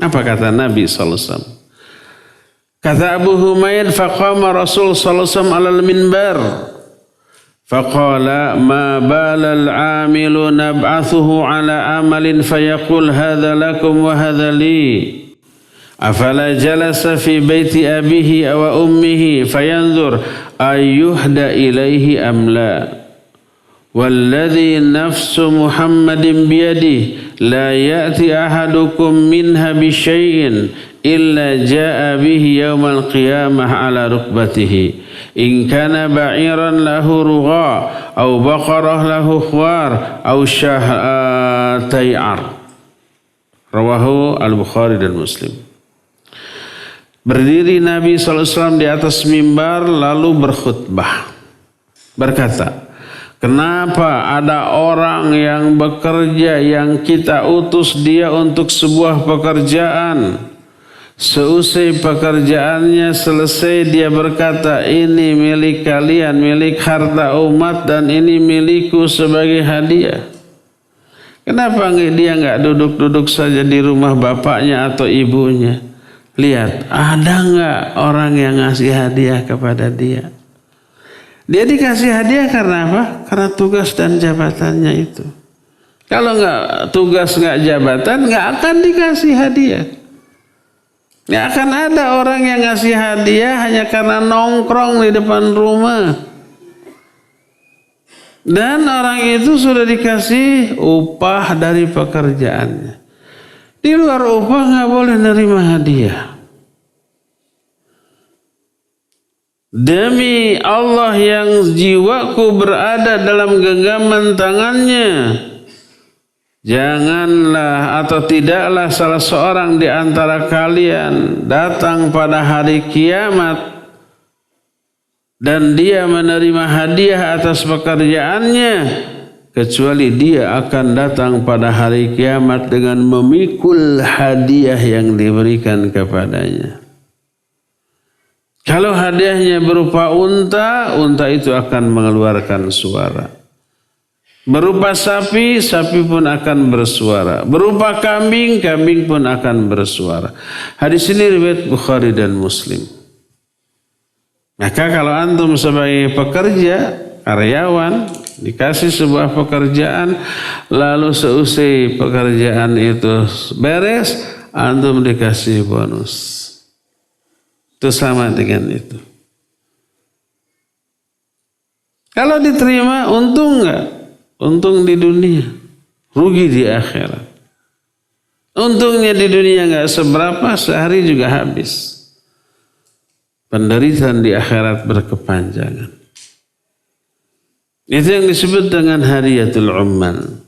Apa kata Nabi SAW? Kata Abu Humaid, faqama Rasul sallallahu alaihi wasallam 'alal minbar. Faqala ma balal 'amilu nab'athuhu 'ala amalin fayaqul hadza lakum wa hadza li. Afala jalasa fi baiti abihi aw ummihi fayanzur ayyuhda ilaihi am la. Walladhi nafsu Muhammadin biyadihi la ya'ti ahadukum minha bisyai'in illa ja'a bihi yawmal qiyamah ala rukbatihi in kana ba'iran lahu rugha aw baqarah lahu khwar aw syatay'ar. Rawahu al-Bukhari dan Muslim. Berdiri Nabi SAW di atas mimbar lalu berkhutbah, berkata, kenapa ada orang yang bekerja yang kita utus dia untuk sebuah pekerjaan, seusai pekerjaannya selesai dia berkata, ini milik kalian, milik harta umat, dan ini milikku sebagai hadiah. Kenapa dia nggak duduk-duduk saja di rumah bapaknya atau ibunya? Lihat, ada nggak orang yang ngasih hadiah kepada dia? Dia dikasih hadiah karena apa? Karena tugas dan jabatannya itu. Kalau nggak tugas, nggak jabatan, nggak akan dikasih hadiah. Nggak akan ada orang yang ngasih hadiah hanya karena nongkrong di depan rumah. Dan orang itu sudah dikasih upah dari pekerjaannya. Di luar upah nggak boleh nerima hadiah. Demi Allah yang jiwaku berada dalam genggaman tangannya, janganlah atau tidaklah salah seorang di antara kalian datang pada hari kiamat dan dia menerima hadiah atas pekerjaannya, kecuali dia akan datang pada hari kiamat dengan memikul hadiah yang diberikan kepadanya. Kalau hadiahnya berupa unta, unta itu akan mengeluarkan suara. Berupa sapi, sapi pun akan bersuara. Berupa kambing, kambing pun akan bersuara. Hadis ini riwayat Bukhari dan Muslim. Maka kalau antum sebagai pekerja, karyawan, dikasih sebuah pekerjaan, lalu seusai pekerjaan itu beres, antum dikasih bonus. Itu sama dengan itu. Kalau diterima, untung nggak? Untung di dunia, rugi di akhirat. Untungnya di dunia nggak seberapa, sehari juga habis. Penderitaan di akhirat berkepanjangan. Itu yang disebut dengan hadiyatul ummal.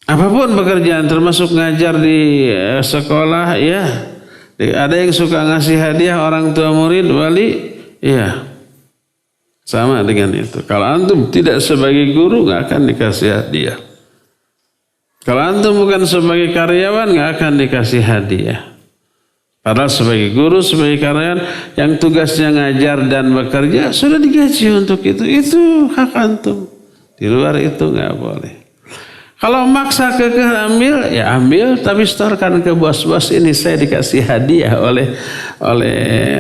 Apapun pekerjaan, termasuk ngajar di sekolah, ya. Ada yang suka ngasih hadiah orang tua murid, wali, ya. Sama dengan itu. Kalau antum tidak sebagai guru, nggak akan dikasih hadiah. Kalau antum bukan sebagai karyawan, nggak akan dikasih hadiah. Padahal sebagai guru, sebagai karyawan yang tugasnya ngajar dan bekerja, sudah digaji untuk itu. Itu hak antum. Di luar itu nggak boleh. Kalau maksa kekeh ambil, ya ambil, tapi setorkan ke bos-bos, ini saya dikasih hadiah oleh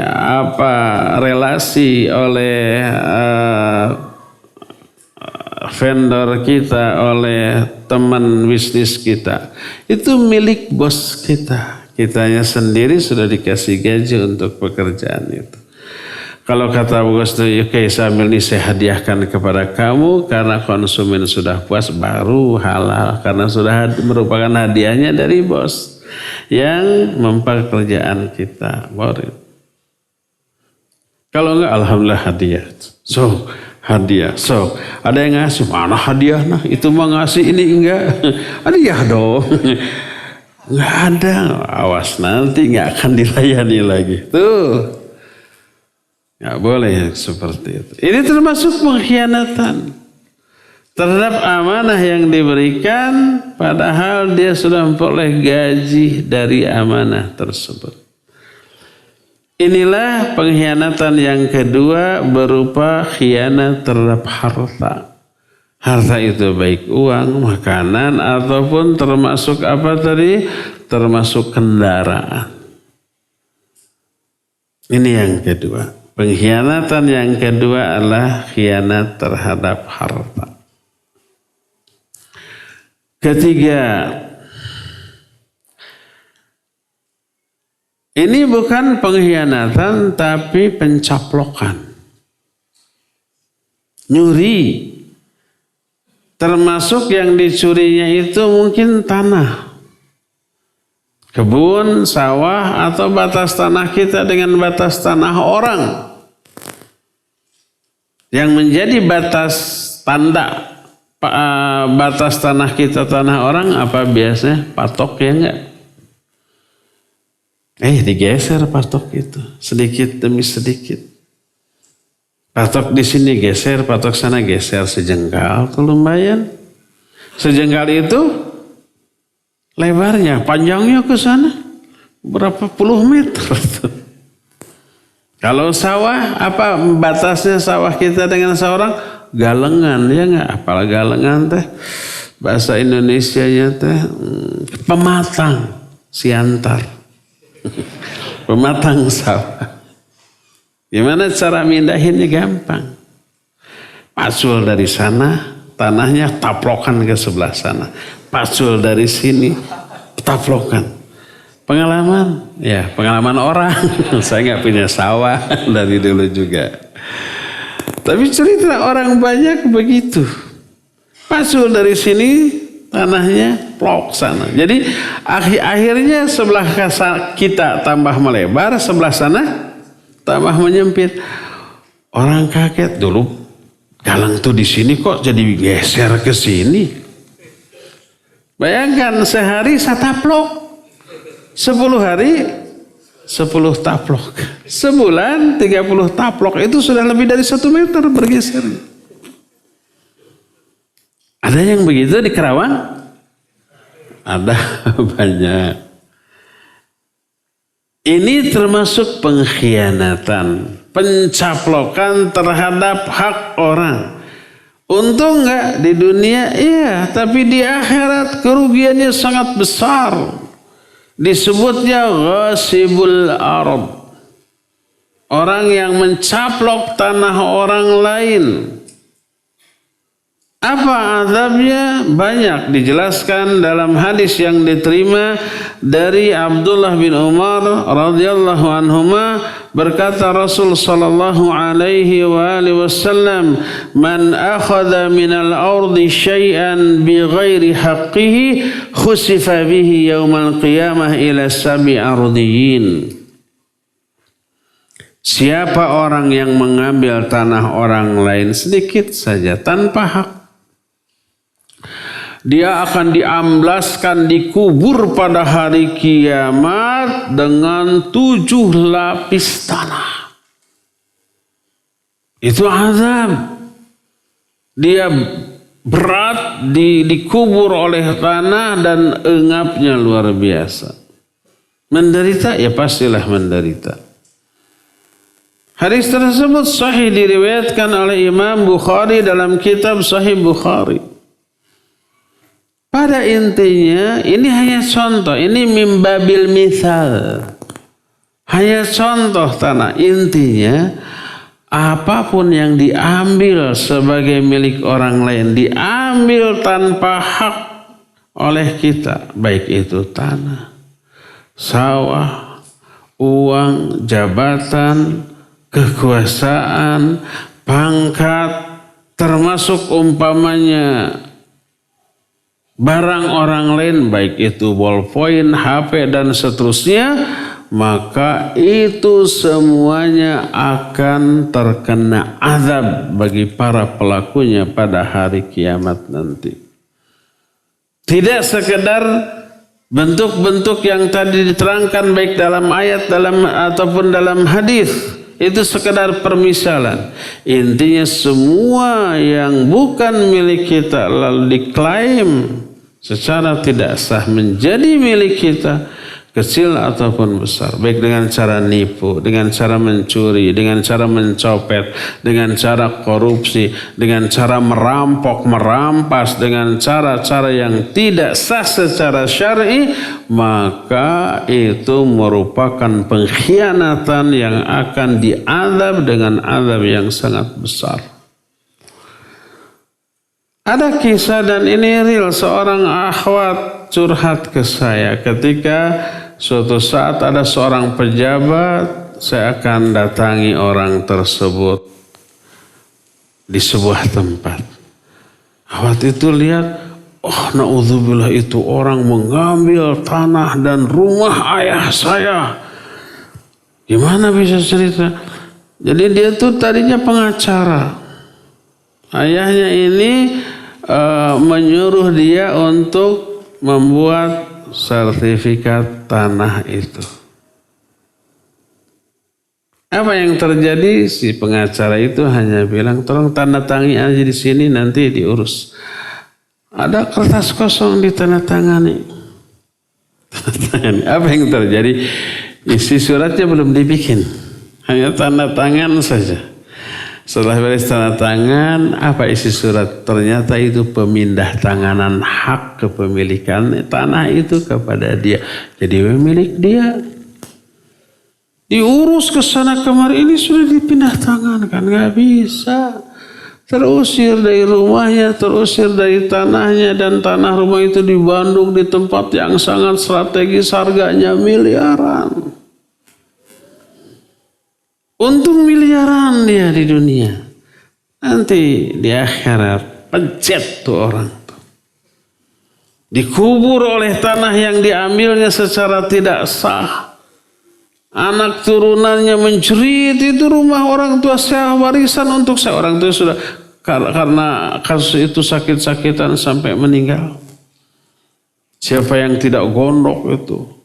apa relasi, oleh vendor kita, oleh teman bisnis kita. Itu milik bos kita. Kitanya sendiri sudah dikasih gaji untuk pekerjaan itu. Kalau kata Abu Ghos, oke, sambil ini saya hadiahkan kepada kamu karena konsumen sudah puas, baru halal karena sudah merupakan hadiahnya dari bos yang mempekerjaan kita. Baru. Kalau enggak, alhamdulillah hadiah. So, hadiah. So, ada yang ngasih, mana hadiah? Nah, itu mau ngasih, ini enggak. Hadiah dong. Enggak ada. Awas, nanti enggak akan dilayani lagi. Tuh. Enggak boleh seperti itu. Ini termasuk pengkhianatan terhadap amanah yang diberikan, padahal dia sudah memperoleh gaji dari amanah tersebut. Inilah pengkhianatan yang kedua berupa khianat terhadap harta. Harta itu baik uang, makanan, ataupun termasuk apa tadi? Termasuk kendaraan. Ini yang kedua. Pengkhianatan yang kedua adalah khianat terhadap harta. Ketiga, ini bukan pengkhianatan tapi pencaplokan. Nyuri. Termasuk yang dicurinya itu mungkin tanah. Kebun, sawah, atau batas tanah kita dengan batas tanah orang. Yang menjadi batas tanda batas tanah kita, tanah orang, apa biasanya? Patok, ya enggak? Digeser patok itu sedikit demi sedikit. Patok di sini geser, patok sana geser sejengkal, tuh lumayan. Sejengkal itu lebarnya, panjangnya ke sana berapa puluh meter. Kalau sawah, apa batasnya sawah kita dengan sawah orang? Galengan, ya enggak? Apalah galengan teh? Bahasa Indonesianya teh pematang siantar. Pematang sawah. Gimana cara mindahinnya? Gampang. Pasul dari sana, tanahnya taplokan ke sebelah sana. Pasul dari sini, taplokan. Pengalaman? Ya, pengalaman orang. Saya nggak punya sawah dari dulu juga. Tapi cerita orang banyak begitu. Pasul dari sini, tanahnya plok sana. Jadi akhirnya sebelah kita tambah melebar, sebelah sana tambah menyempit. Orang kaget dulu, galang tuh di sini kok jadi geser ke sini. Bayangkan sehari 1 taplok, 10 hari 10 taplok, sebulan 30 taplok, itu sudah lebih dari 1 meter bergeser. Ada yang begitu di Kerawang? Ada banyak. Ini termasuk pengkhianatan, pencaplokan terhadap hak orang. Untung enggak di dunia, iya, tapi di akhirat kerugiannya sangat besar. Disebutnya ghasibul ard. Orang yang mencaplok tanah orang lain. Apa azabnya? Banyak dijelaskan dalam hadis yang diterima dari Abdullah bin Umar radhiyallahu anhuma, berkata Rasul sallallahu alaihi wa alihi wasallam, "Man akhadha minal ardi syai'an bighairi haqqihi khusifa bihi yaumal qiyamah ila sab'i ardiyin." Siapa orang yang mengambil tanah orang lain sedikit saja tanpa hak, dia akan diamblaskan, dikubur pada hari kiamat dengan 7 lapis tanah. Itu azab. Dia berat, dikubur oleh tanah dan engapnya luar biasa. Menderita, ya pastilah menderita. Hadis tersebut sahih diriwayatkan oleh Imam Bukhari dalam kitab Sahih Bukhari. Pada intinya ini hanya contoh, ini mimbabil misal. Hanya contoh tanah. Intinya apapun yang diambil sebagai milik orang lain, diambil tanpa hak oleh kita, baik itu tanah, sawah, uang, jabatan, kekuasaan, pangkat, termasuk umpamanya barang orang lain, baik itu ballpoint, HP, dan seterusnya, maka itu semuanya akan terkena azab bagi para pelakunya pada hari kiamat nanti. Tidak sekedar bentuk-bentuk yang tadi diterangkan baik dalam ayat ataupun dalam hadis, itu sekedar permisalan. Intinya semua yang bukan milik kita lalu diklaim secara tidak sah menjadi milik kita, kecil ataupun besar, baik dengan cara nipu, dengan cara mencuri, dengan cara mencopet, dengan cara korupsi, dengan cara merampok, merampas, dengan cara-cara yang tidak sah secara syar'i, maka itu merupakan pengkhianatan yang akan diazab dengan azab yang sangat besar. Ada kisah, dan ini real, seorang akhwat curhat ke saya ketika suatu saat ada seorang pejabat, saya akan datangi orang tersebut di sebuah tempat. Akhwat itu lihat, oh na'udzubillah, itu orang mengambil tanah dan rumah ayah saya. Gimana bisa cerita? Jadi dia tuh tadinya pengacara. Ayahnya ini menyuruh dia untuk membuat sertifikat tanah itu. Apa yang terjadi? Si pengacara itu hanya bilang, tolong tanda tangi aja di sini, nanti diurus. Ada kertas kosong ditandatangani. Apa yang terjadi? Isi suratnya belum dibikin, hanya tanda tangan saja. Setelah beres tanda tangan, apa isi surat? Ternyata itu pemindah tanganan hak kepemilikan tanah itu kepada dia. Jadi milik dia. Diurus ke sana kemari, ini sudah dipindah tangan kan, nggak bisa. Terusir dari rumahnya, terusir dari tanahnya, dan tanah rumah itu di Bandung di tempat yang sangat strategis, harganya miliaran. Untung miliaran dia di dunia. Nanti di akhirat pencet tuh orang tuh. Dikubur oleh tanah yang diambilnya secara tidak sah. Anak turunannya mencerit, itu rumah orang tua saya, warisan untuk saya. Orang tua sudah karena kasus itu sakit-sakitan sampai meninggal. Siapa yang tidak gondok itu?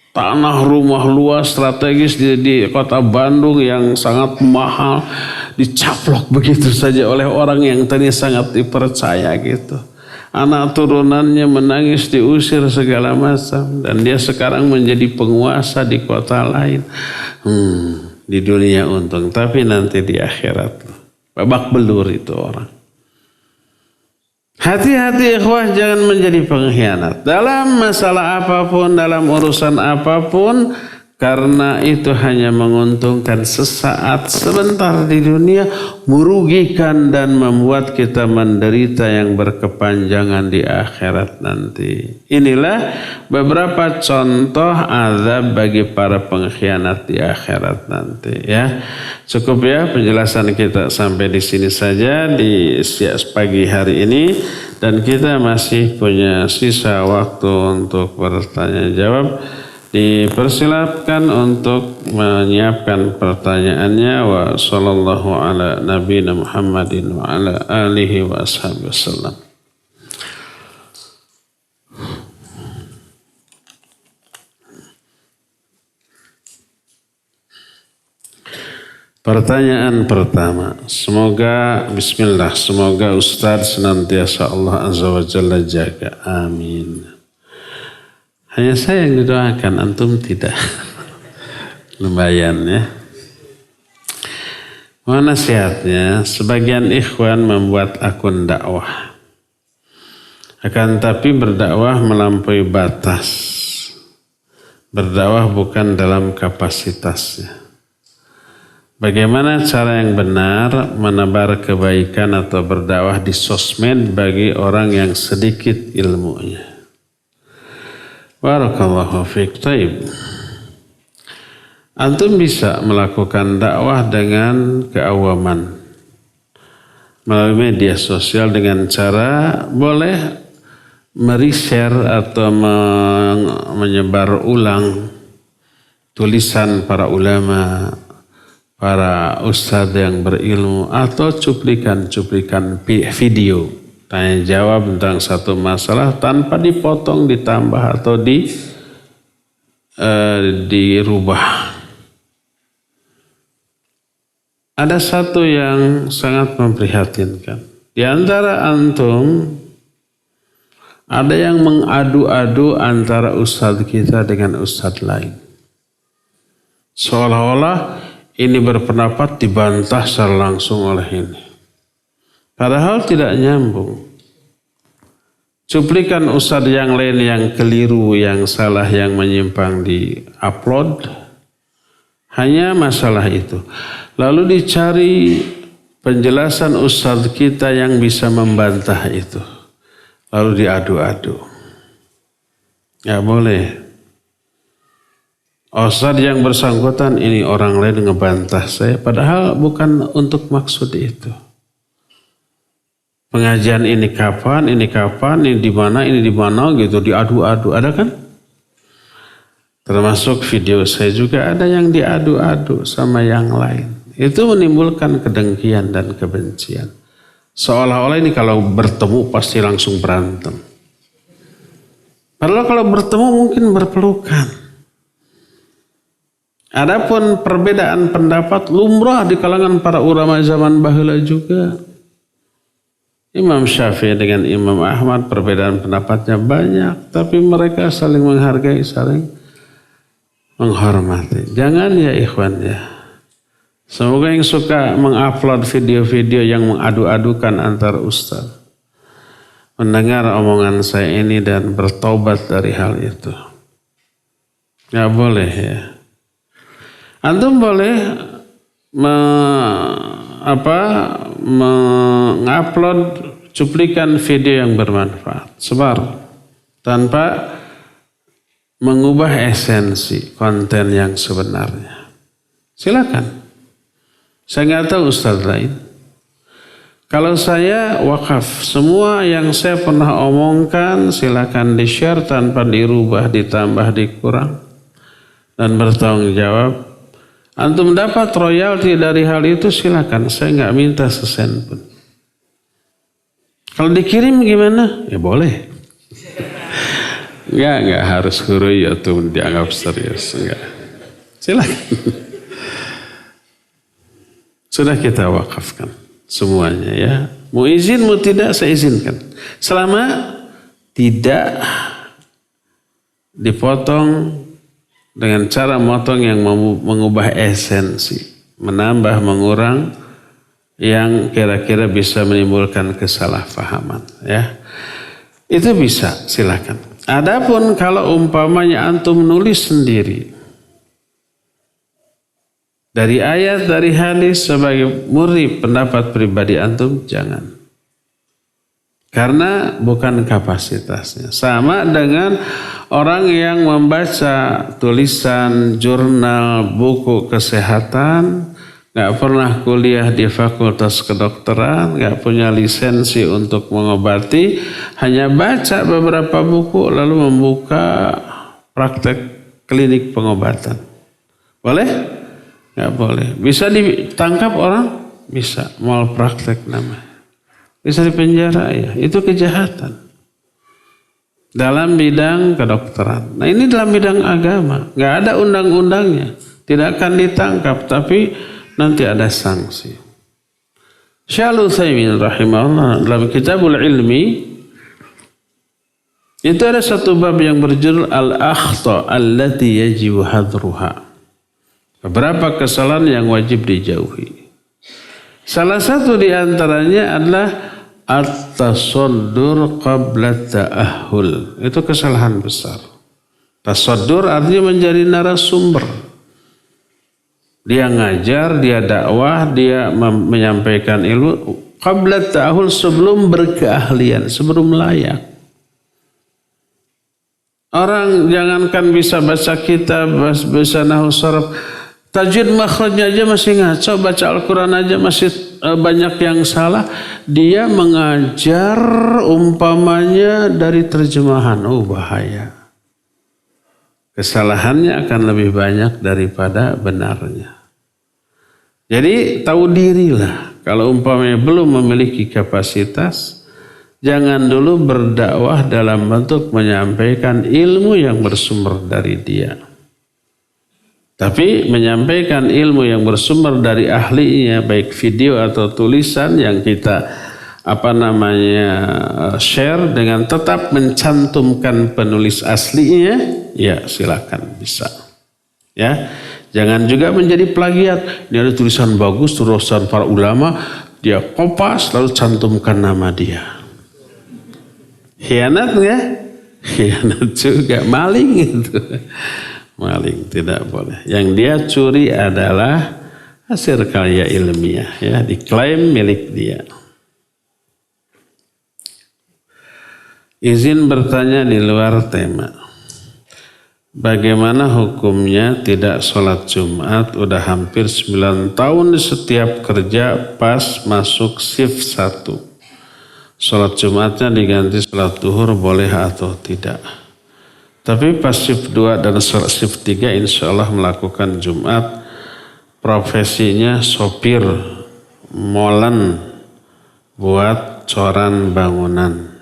Tanah rumah luas strategis di kota Bandung yang sangat mahal dicaplok begitu saja oleh orang yang tadi sangat dipercaya gitu. Anak turunannya menangis, diusir segala macam, dan dia sekarang menjadi penguasa di kota lain. Di dunia untung, tapi nanti di akhirat babak belur itu orang. Hati-hati ikhwah, jangan menjadi pengkhianat dalam masalah apapun, dalam urusan apapun, karena itu hanya menguntungkan sesaat sebentar di dunia, merugikan dan membuat kita menderita yang berkepanjangan di akhirat nanti. Inilah beberapa contoh azab bagi para pengkhianat di akhirat nanti, ya. Cukup ya penjelasan kita sampai di sini saja di pagi hari ini, dan kita masih punya sisa waktu untuk bertanya jawab. Dipersilakan untuk menyiapkan pertanyaannya. Wa sallallahu ala nabiyina Muhammadin wa ala alihi wa ashabihi wasallam. Pertanyaan pertama, semoga Ustaz senantiasa Allah Azza wa Jalla jaga. Amin. Hanya saya yang didoakan, antum tidak. Lumayan ya. Mohon nasihatnya, sebagian ikhwan membuat akun dakwah. Akan tapi berdakwah melampaui batas. Berdakwah bukan dalam kapasitasnya. Bagaimana cara yang benar menebar kebaikan atau berdakwah di sosmed bagi orang yang sedikit ilmunya? Barakallahu fiik. Taib. Antum bisa melakukan dakwah dengan keawaman melalui media sosial dengan cara boleh mereshare atau menyebar ulang tulisan para ulama, para ustadz yang berilmu, atau cuplikan-cuplikan video tanya jawab tentang satu masalah tanpa dipotong, ditambah atau dirubah. Ada satu yang sangat memprihatinkan. Di antara antum ada yang mengadu-adu antara ustadz kita dengan ustadz lain. Seolah-olah ini berpendapat dibantah secara langsung oleh ini. Padahal tidak nyambung. Cuplikan ustadz yang lain yang keliru, yang salah, yang menyimpang di-upload. Hanya masalah itu. Lalu dicari penjelasan ustadz kita yang bisa membantah itu. Lalu diadu-adu. Ya boleh. Ustadz yang bersangkutan ini orang lain ngebantah saya. Padahal bukan untuk maksud itu. Pengajian ini kapan, ini di mana gitu. Diadu-adu. Ada kan? Termasuk video saya juga ada yang diadu-adu sama yang lain. Itu menimbulkan kedengkian dan kebencian. Seolah-olah ini kalau bertemu pasti langsung berantem. Padahal kalau bertemu mungkin berpelukan. Adapun perbedaan pendapat lumrah di kalangan para ulama zaman baheula juga. Imam Syafi'i dengan Imam Ahmad perbedaan pendapatnya banyak. Tapi mereka saling menghargai, saling menghormati. Jangan ya ikhwan ya. Semoga yang suka mengupload video-video yang mengadu-adukan antar ustaz mendengar omongan saya ini dan bertobat dari hal itu. Gak boleh ya. Antum boleh mengupload cuplikan video yang bermanfaat. Sebar. Tanpa mengubah esensi konten yang sebenarnya. Silakan. Saya nggak tahu ustaz lain. Kalau saya wakaf, semua yang saya pernah omongkan silakan di-share tanpa dirubah, ditambah, dikurang. Dan bertanggung jawab. Antum dapat royalti dari hal itu silakan. Saya nggak minta sesen pun. Kalau dikirim gimana? Ya boleh. Enggak harus hurui atau dianggap serius. Enggak. Silakan. Sudah kita wakafkan semuanya ya. Mau izin mau tidak saya izinkan. Selama tidak dipotong dengan cara motong yang mengubah esensi. Menambah, mengurang yang kira-kira bisa menimbulkan kesalahpahaman ya. Itu bisa silakan. Adapun kalau umpamanya antum nulis sendiri dari ayat, dari hadis sebagai murni pendapat pribadi antum, jangan. Karena bukan kapasitasnya. Sama dengan orang yang membaca tulisan, jurnal, buku kesehatan, gak pernah kuliah di fakultas kedokteran, gak punya lisensi untuk mengobati, hanya baca beberapa buku lalu membuka praktek klinik pengobatan. Boleh? Gak boleh. Bisa ditangkap orang? Bisa. Malpraktek namanya. Bisa dipenjara ya. Itu kejahatan. Dalam bidang kedokteran. Nah ini dalam bidang agama. Gak ada undang-undangnya. Tidak akan ditangkap. Tapi nanti ada sanksi. Syaikhul Utsaimin rahimahullah dalam Kitabul Ilmi. Itu ada satu bab yang berjudul Al-Akhta allati yajibu hadruha. Beberapa kesalahan yang wajib dijauhi. Salah satu di antaranya adalah at-tasaddur qabla ta'ahul. Itu kesalahan besar. Tasaddur artinya menjadi narasumber. Dia ngajar, dia dakwah, dia menyampaikan ilmu qabla ta'ahul sebelum berkeahlian, sebelum layak. Orang jangankan bisa baca kitab, bisa nahwu sharaf, tajwid makhrajnya aja masih ngaco, baca Al-Quran aja masih banyak yang salah. Dia mengajar umpamanya dari terjemahan. Oh bahaya. Kesalahannya akan lebih banyak daripada benarnya. Jadi tahu dirilah. Kalau umpamanya belum memiliki kapasitas, jangan dulu berdakwah dalam bentuk menyampaikan ilmu yang bersumber dari dia. Tapi menyampaikan ilmu yang bersumber dari ahlinya, baik video atau tulisan yang kita share dengan tetap mencantumkan penulis aslinya, ya silakan bisa. Ya, jangan juga menjadi plagiat. Ini ada tulisan bagus, tulisan para ulama, dia kopas lalu cantumkan nama dia. Khianat nggak? Khianat juga, maling itu. Maling tidak boleh. Yang dia curi adalah hasil karya ilmiah, ya, diklaim milik dia. Izin bertanya di luar tema. Bagaimana hukumnya tidak sholat Jumat? Udah hampir 9 tahun di setiap kerja pas masuk shift 1. Sholat Jumatnya diganti sholat duhur boleh atau tidak? Tapi pas shift 2 dan shift 3 insya Allah melakukan Jumat. Profesinya sopir molen buat coran bangunan.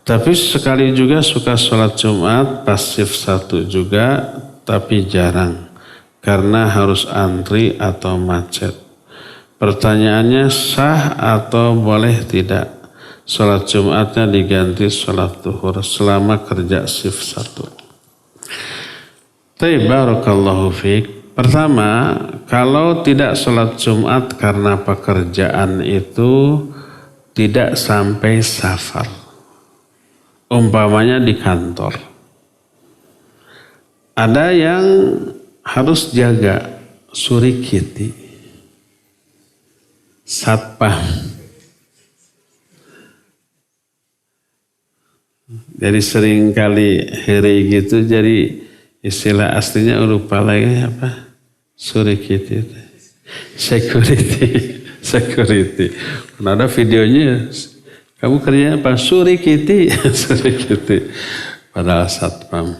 Tapi sekali juga suka sholat Jumat pas shift 1 juga, tapi jarang. Karena harus antri atau macet. Pertanyaannya sah atau boleh tidak? Sholat Jumatnya diganti sholat duhur selama kerja shift 1. Barakallahu fiik. Pertama, kalau tidak sholat Jumat karena pekerjaan itu tidak sampai safar. Umpamanya di kantor. Ada yang harus jaga surikiti, satpam. Jadi sering kali heri gitu, jadi istilah aslinya lupa lagi apa? Surikiti. Security. Nah, ada videonya. Kamu kerjanya apa? Surikiti. Surikiti. Padahal satpam.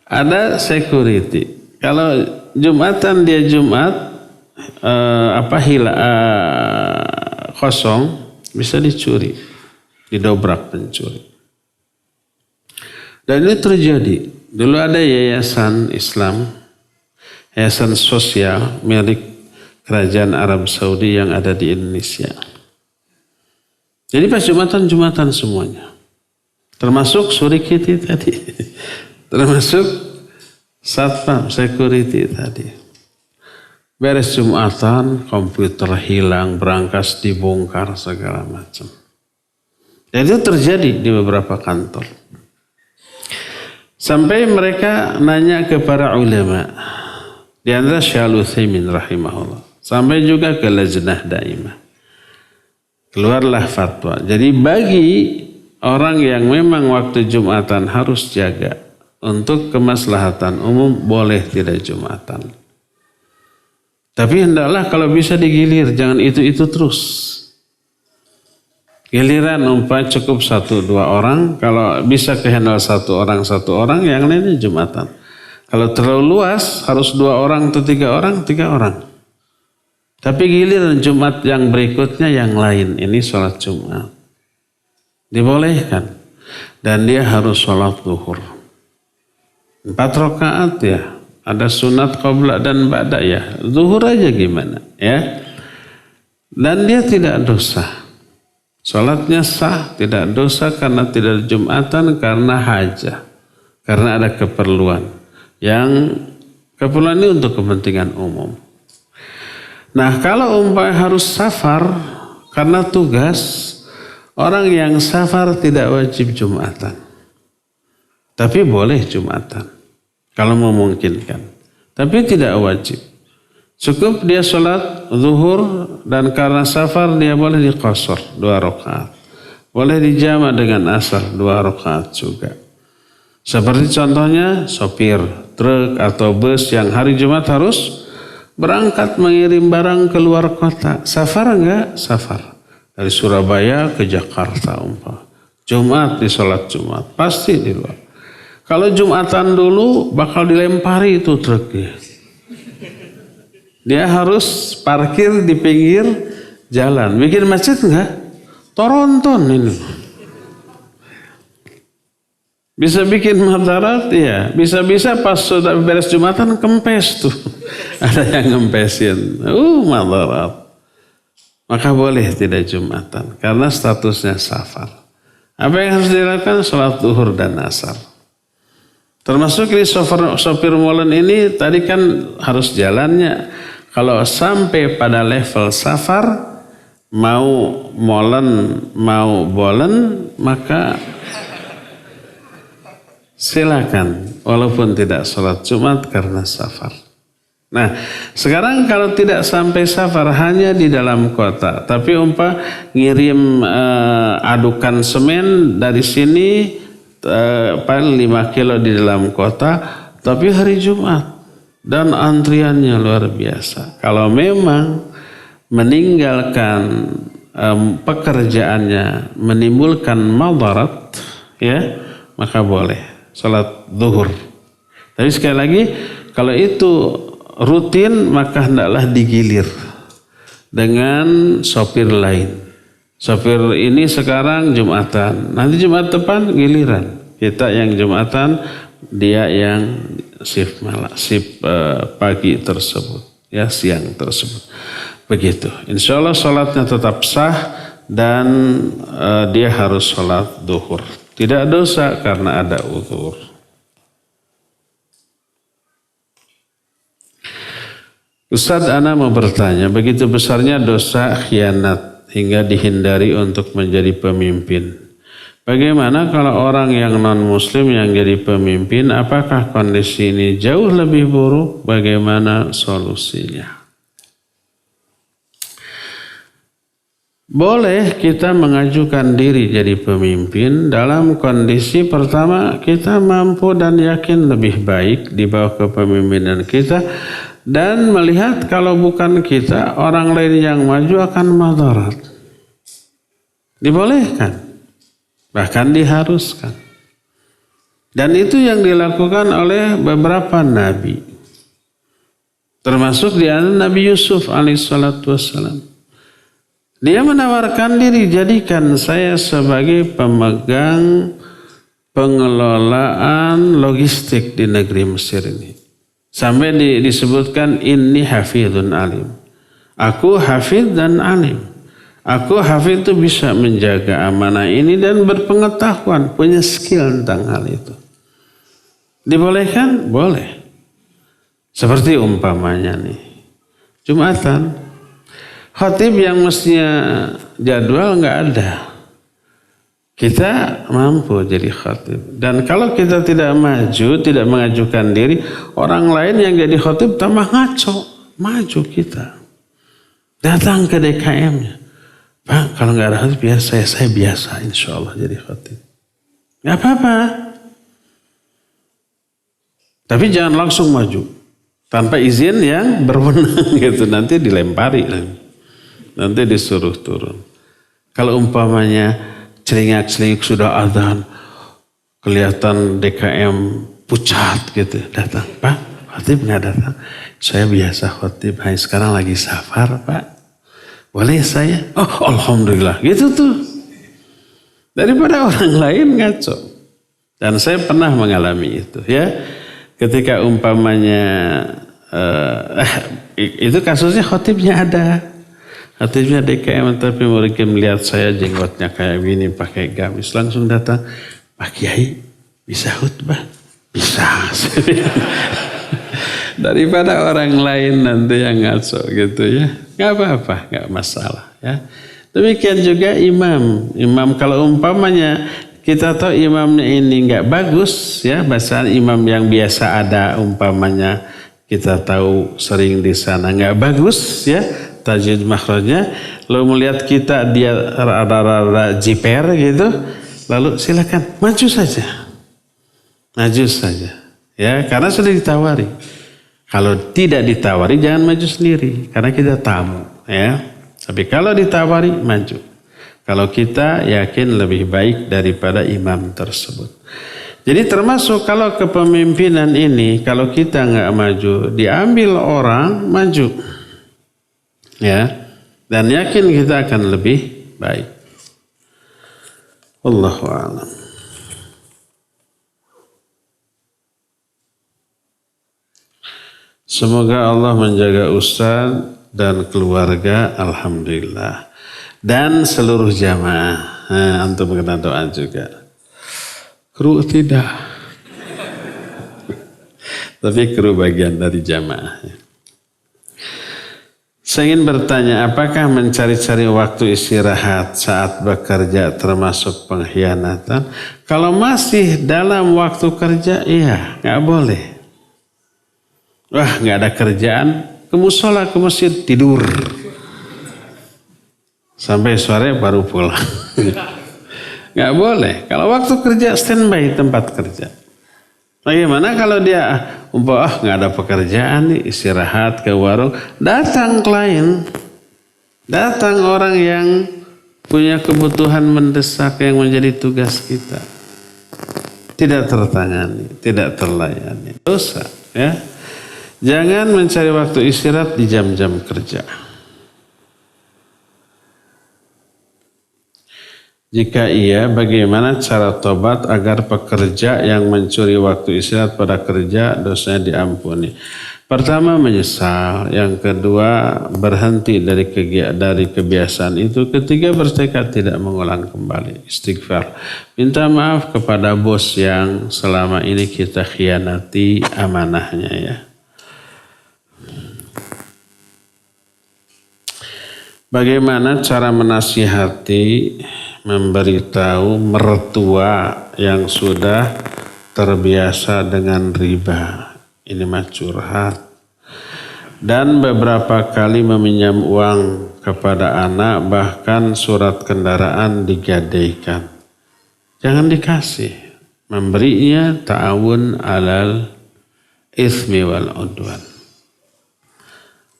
Ada security. Kalau Jumatan dia Jumat kosong bisa dicuri, didobrak pencuri. Dan ini terjadi. Dulu ada yayasan Islam, yayasan sosial milik kerajaan Arab Saudi yang ada di Indonesia. Jadi pas Jumatan semuanya. Termasuk surikiti tadi. Termasuk satpam, security tadi. Beres Jumatan, komputer hilang, berangkas dibongkar, segala macam. Dan itu terjadi di beberapa kantor. Sampai mereka nanya kepada ulama. Di antara Syekh Al-Utsaimin rahimahullah. Sampai juga ke Lajnah Daimah. Keluarlah fatwa. Jadi bagi orang yang memang waktu Jumatan harus jaga. Untuk kemaslahatan umum boleh tidak Jumatan. Tapi hendaklah kalau bisa digilir. Jangan itu terus. Giliran umpah cukup 1-2 orang. Kalau bisa kehandle 1 orang, yang lainnya Jumatan. Kalau terlalu luas harus 2 orang atau 3 orang, 3 orang. Tapi giliran Jumat yang berikutnya yang lain. Ini sholat Jumat. Dibolehkan. Dan dia harus sholat duhur. 4 rakaat ya. Ada sunat qabla dan ba'da ya. Zuhur aja gimana ya. Dan dia tidak dosa. Salatnya sah, tidak dosa karena tidak Jumatan, karena hajah. Karena ada keperluan. Yang keperluan ini untuk kepentingan umum. Nah kalau umpamanya harus safar karena tugas, orang yang safar tidak wajib Jumatan. Tapi boleh Jumatan. Kalau memungkinkan. Tapi tidak wajib. Cukup dia sholat zuhur dan karena safar dia boleh diqasar 2 rakaat. Boleh dijama dengan asar 2 rakaat juga. Seperti contohnya sopir truk atau bus yang hari Jumat harus berangkat mengirim barang ke luar kota. Safar enggak? Safar. Dari Surabaya ke Jakarta umpah. Jumat di sholat Jumat. Pasti di luar. Kalau Jumatan dulu bakal dilempari itu truknya. Dia harus parkir di pinggir jalan. Bikin macet enggak? Toronton ini. Bisa bikin madarat ya. Bisa-bisa pas sudah beres Jumatan kempes tuh. Ada yang ngempesin. Madarat. Maka boleh tidak Jumatan. Karena statusnya safar. Apa yang harus dilakukan? Salat zuhur dan asar. Termasuk ini sopir molen ini tadi kan harus jalannya. Kalau sampai pada level safar, mau molen, mau bolen, maka silakan. Walaupun tidak sholat Jumat karena safar. Nah, sekarang kalau tidak sampai safar, hanya di dalam kota. Tapi ngirim adukan semen dari sini, paling 5 kilo di dalam kota, tapi hari Jumat. Dan antriannya luar biasa. Kalau memang meninggalkan pekerjaannya menimbulkan madarat, ya, maka boleh salat zuhur. Tapi sekali lagi, kalau itu rutin maka hendaklah digilir dengan sopir lain. Sopir ini sekarang Jumatan, nanti Jumat depan giliran. Kita yang Jumatan, dia yang shift pagi tersebut, ya, siang tersebut. Begitu. Insya Allah sholatnya tetap sah dan dia harus sholat duhur. Tidak dosa karena ada uzur. Ustadz, ana mau bertanya, begitu besarnya dosa khianat hingga dihindari untuk menjadi pemimpin. Bagaimana kalau orang yang non-muslim yang jadi pemimpin, apakah kondisi ini jauh lebih buruk? Bagaimana solusinya? Boleh kita mengajukan diri jadi pemimpin dalam kondisi pertama kita mampu dan yakin lebih baik di bawah kepemimpinan kita, dan melihat kalau bukan kita, orang lain yang maju akan madarat. Dibolehkan. Bahkan diharuskan. Dan itu yang dilakukan oleh beberapa nabi. Termasuk di antara Nabi Yusuf alaihissalatu wassalam. Dia menawarkan diri, jadikan saya sebagai pemegang pengelolaan logistik di negeri Mesir ini. Sampai disebutkan inni hafidhun alim. Aku hafidh dan alim. Aku hafidh itu bisa menjaga amanah ini dan berpengetahuan, punya skill tentang hal itu. Dibolehkan? Boleh. Seperti umpamanya nih, Jumatan, khatib yang mestinya jadwal nggak ada. Kita mampu jadi khatib. Dan kalau kita tidak maju, tidak mengajukan diri, orang lain yang jadi khatib tambah ngaco. Maju kita. Datang ke DKM-nya. Pak, kalau nggak ada khatib, biar saya biasa insya Allah jadi khatib. Nggak apa-apa. Tapi jangan langsung maju. Tanpa izin yang berwenang gitu. Nanti dilempari. Nanti disuruh turun. Kalau umpamanya celingak-celingik sudah adzan, kelihatan DKM pucat gitu. Datang, Pak, khatib nggak datang. Saya biasa khatib. Hai, sekarang lagi safar, Pak. Boleh saya? Oh, alhamdulillah. Gitu tuh. Daripada orang lain ngaco. Dan saya pernah mengalami itu, ya. Ketika umpamanya itu kasusnya khatibnya ada. Khatibnya DKM, tapi mereka melihat saya jenggotnya kayak gini pakai gamis, langsung datang, Pak Kiai bisa khutbah? Bisa. Daripada orang lain nanti yang ngaco gitu, ya. Nggak apa-apa, nggak masalah, ya. Demikian juga imam. Imam kalau umpamanya kita tahu imamnya ini nggak bagus, ya, bacaan imam yang biasa ada umpamanya kita tahu sering di sana nggak bagus, ya, tajwid makhrajnya. Lalu melihat kita dia rada-rada jiper gitu, lalu silakan maju saja. Maju saja. Ya, karena sudah ditawari. Kalau tidak ditawari jangan maju sendiri karena kita tamu, ya. Tapi kalau ditawari maju. Kalau kita yakin lebih baik daripada imam tersebut. Jadi termasuk kalau kepemimpinan ini kalau kita nggak maju, diambil orang maju. Ya. Dan yakin kita akan lebih baik. Wallahu a'lam. Semoga Allah menjaga Ustaz dan keluarga, alhamdulillah. Dan seluruh jamaah. Antum kena doa juga. Kru tidak. Tapi kru bagian dari jamaah. Saya ingin bertanya, apakah mencari-cari waktu istirahat saat bekerja termasuk pengkhianatan? Kalau masih dalam waktu kerja, iya, nggak boleh. Wah, nggak ada kerjaan, ke musola, ke masjid, tidur. Sampai sore baru pulang. Nggak boleh. Kalau waktu kerja, standby tempat kerja. Bagaimana kalau dia nggak ada pekerjaan nih, istirahat ke warung, datang klien, datang orang yang punya kebutuhan mendesak yang menjadi tugas kita. Tidak tertangani, tidak terlayani. Dosa, ya. Jangan mencari waktu istirahat di jam-jam kerja. Jika iya, bagaimana cara tobat agar pekerja yang mencuri waktu istirahat pada kerja dosanya diampuni? Pertama, menyesal. Yang kedua, berhenti dari kebiasaan itu. Ketiga, bertekad tidak mengulang kembali. Istighfar. Minta maaf kepada bos yang selama ini kita khianati amanahnya, ya. Bagaimana cara menasihati, memberitahu mertua yang sudah terbiasa dengan riba? Ini mah curhat. Dan beberapa kali meminjam uang kepada anak, bahkan surat kendaraan digadaikan. Jangan dikasih. Memberinya ta'awun alal itsmi wal udwan.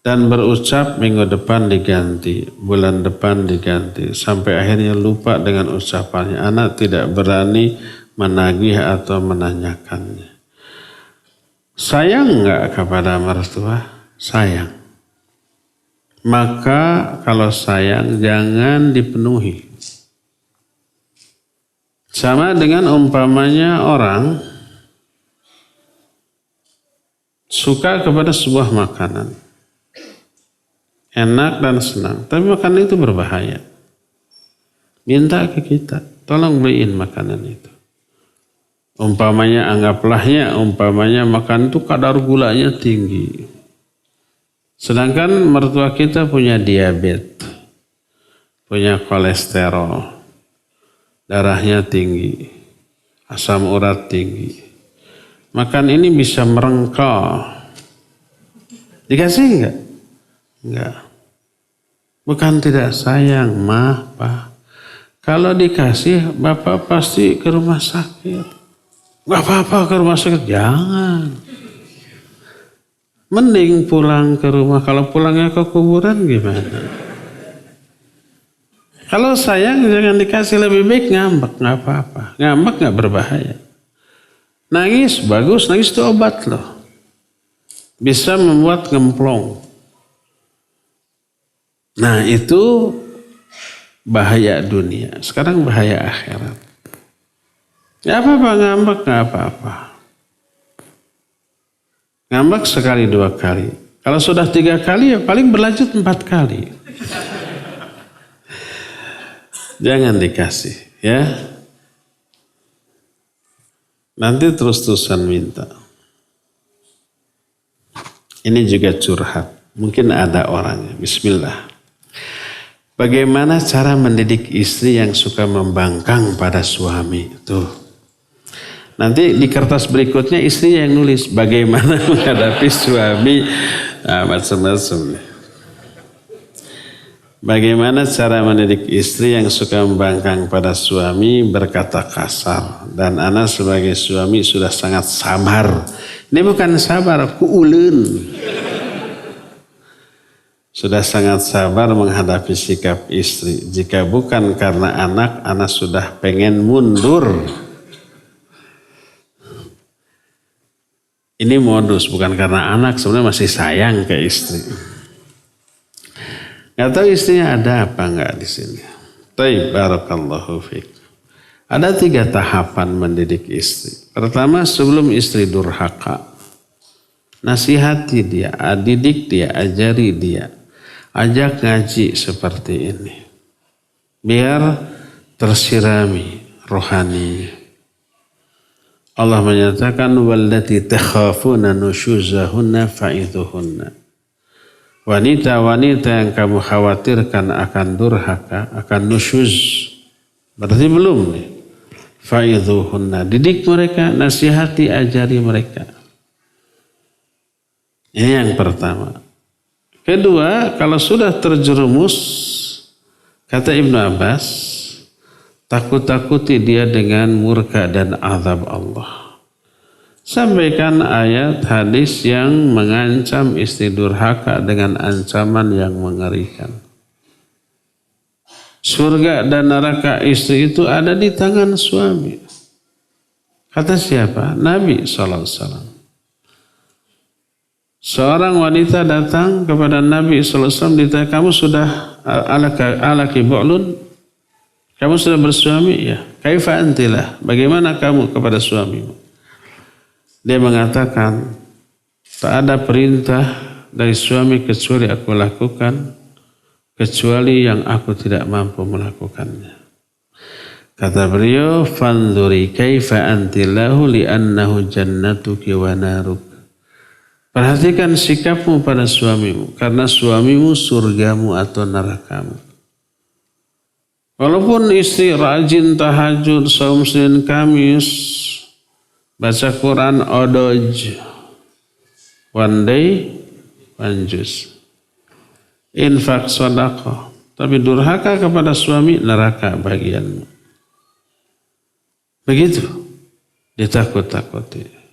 Dan berucap minggu depan diganti, bulan depan diganti. Sampai akhirnya lupa dengan ucapannya. Anak tidak berani menagih atau menanyakannya. Sayang enggak kepada mertua? Sayang. Maka kalau sayang jangan dipenuhi. Sama dengan umpamanya orang suka kepada sebuah makanan. Enak dan senang. Tapi makanan itu berbahaya. Minta ke kita. Tolong beliin makanan itu. Umpamanya makanan itu kadar gulanya tinggi. Sedangkan mertua kita punya diabetes. Punya kolesterol. Darahnya tinggi. Asam urat tinggi. Makan ini bisa merengkal. Dikasih enggak? Enggak. Bukan tidak sayang, mah, Pak. Kalau dikasih, Bapak pasti ke rumah sakit. Gak apa-apa ke rumah sakit, jangan. Mending pulang ke rumah. Kalau pulangnya ke kuburan gimana? Kalau sayang jangan dikasih, lebih baik ngambek, gak apa-apa. Ngambek gak berbahaya. Nangis, bagus, nangis itu obat loh. Bisa membuat ngemplong. Nah itu bahaya dunia. Sekarang bahaya akhirat. Gak apa-apa ngambek, gak apa-apa. Ngambek sekali 2 kali. Kalau sudah 3 kali ya paling berlanjut 4 kali. Jangan dikasih ya. Nanti terus-terusan minta. Ini juga curhat. Mungkin ada orangnya. Bismillah. Bagaimana cara mendidik istri yang suka membangkang pada suami? Tuh. Nanti di kertas berikutnya istri yang nulis bagaimana menghadapi suami macam-macam. Bagaimana cara mendidik istri yang suka membangkang pada suami berkata kasar. Dan ana sebagai suami sudah sangat sabar. Ini bukan sabar, kuuleun. Sudah sangat sabar menghadapi sikap istri. Jika bukan karena anak, ana sudah pengen mundur. Ini modus, bukan karena anak, sebenarnya masih sayang ke istri. Nggak tahu istrinya ada apa enggak di sini. Taib, barakallahu fiik. Ada 3 tahapan mendidik istri. Pertama, sebelum istri durhaka, nasihati dia, didik dia, ajari dia. Ajak ngaji seperti ini. Biar tersirami rohaninya. Allah menyatakan wallati takhafuna nusyuzahunna fa'idhuhunna. Wanita-wanita yang kamu khawatirkan akan durhaka, akan nusyuz, berarti belum nih. Fa'idhuhunna, didik mereka, nasihati, ajari mereka. Ini yang pertama. Kedua, kalau sudah terjerumus, kata Ibnu Abbas, takut-takuti dia dengan murka dan azab Allah. Sampaikan ayat hadis yang mengancam istri durhaka dengan ancaman yang mengerikan. Surga dan neraka istri itu ada di tangan suami. Kata siapa? Nabi SAW. Seorang wanita datang kepada Nabi SAW ditanya, kamu sudah alaki bu'lun? Kamu sudah bersuami? Ya. Kaifa antilah? Bagaimana kamu kepada suamimu? Dia mengatakan, tak ada perintah dari suami kecuali aku lakukan, kecuali yang aku tidak mampu melakukannya. Kata beliau, fanzuri kaifa antilahu li'annahu jannatuki wa naruk. Perhatikan sikapmu pada suamimu, karena suamimu surgamu atau nerakamu. Walaupun istri rajin tahajud, saum Senin Kamis, baca Quran odoj, one day, one juz. Infak sedekah. Tapi durhaka kepada suami, neraka bagianmu. Begitu. Ditakut-takuti.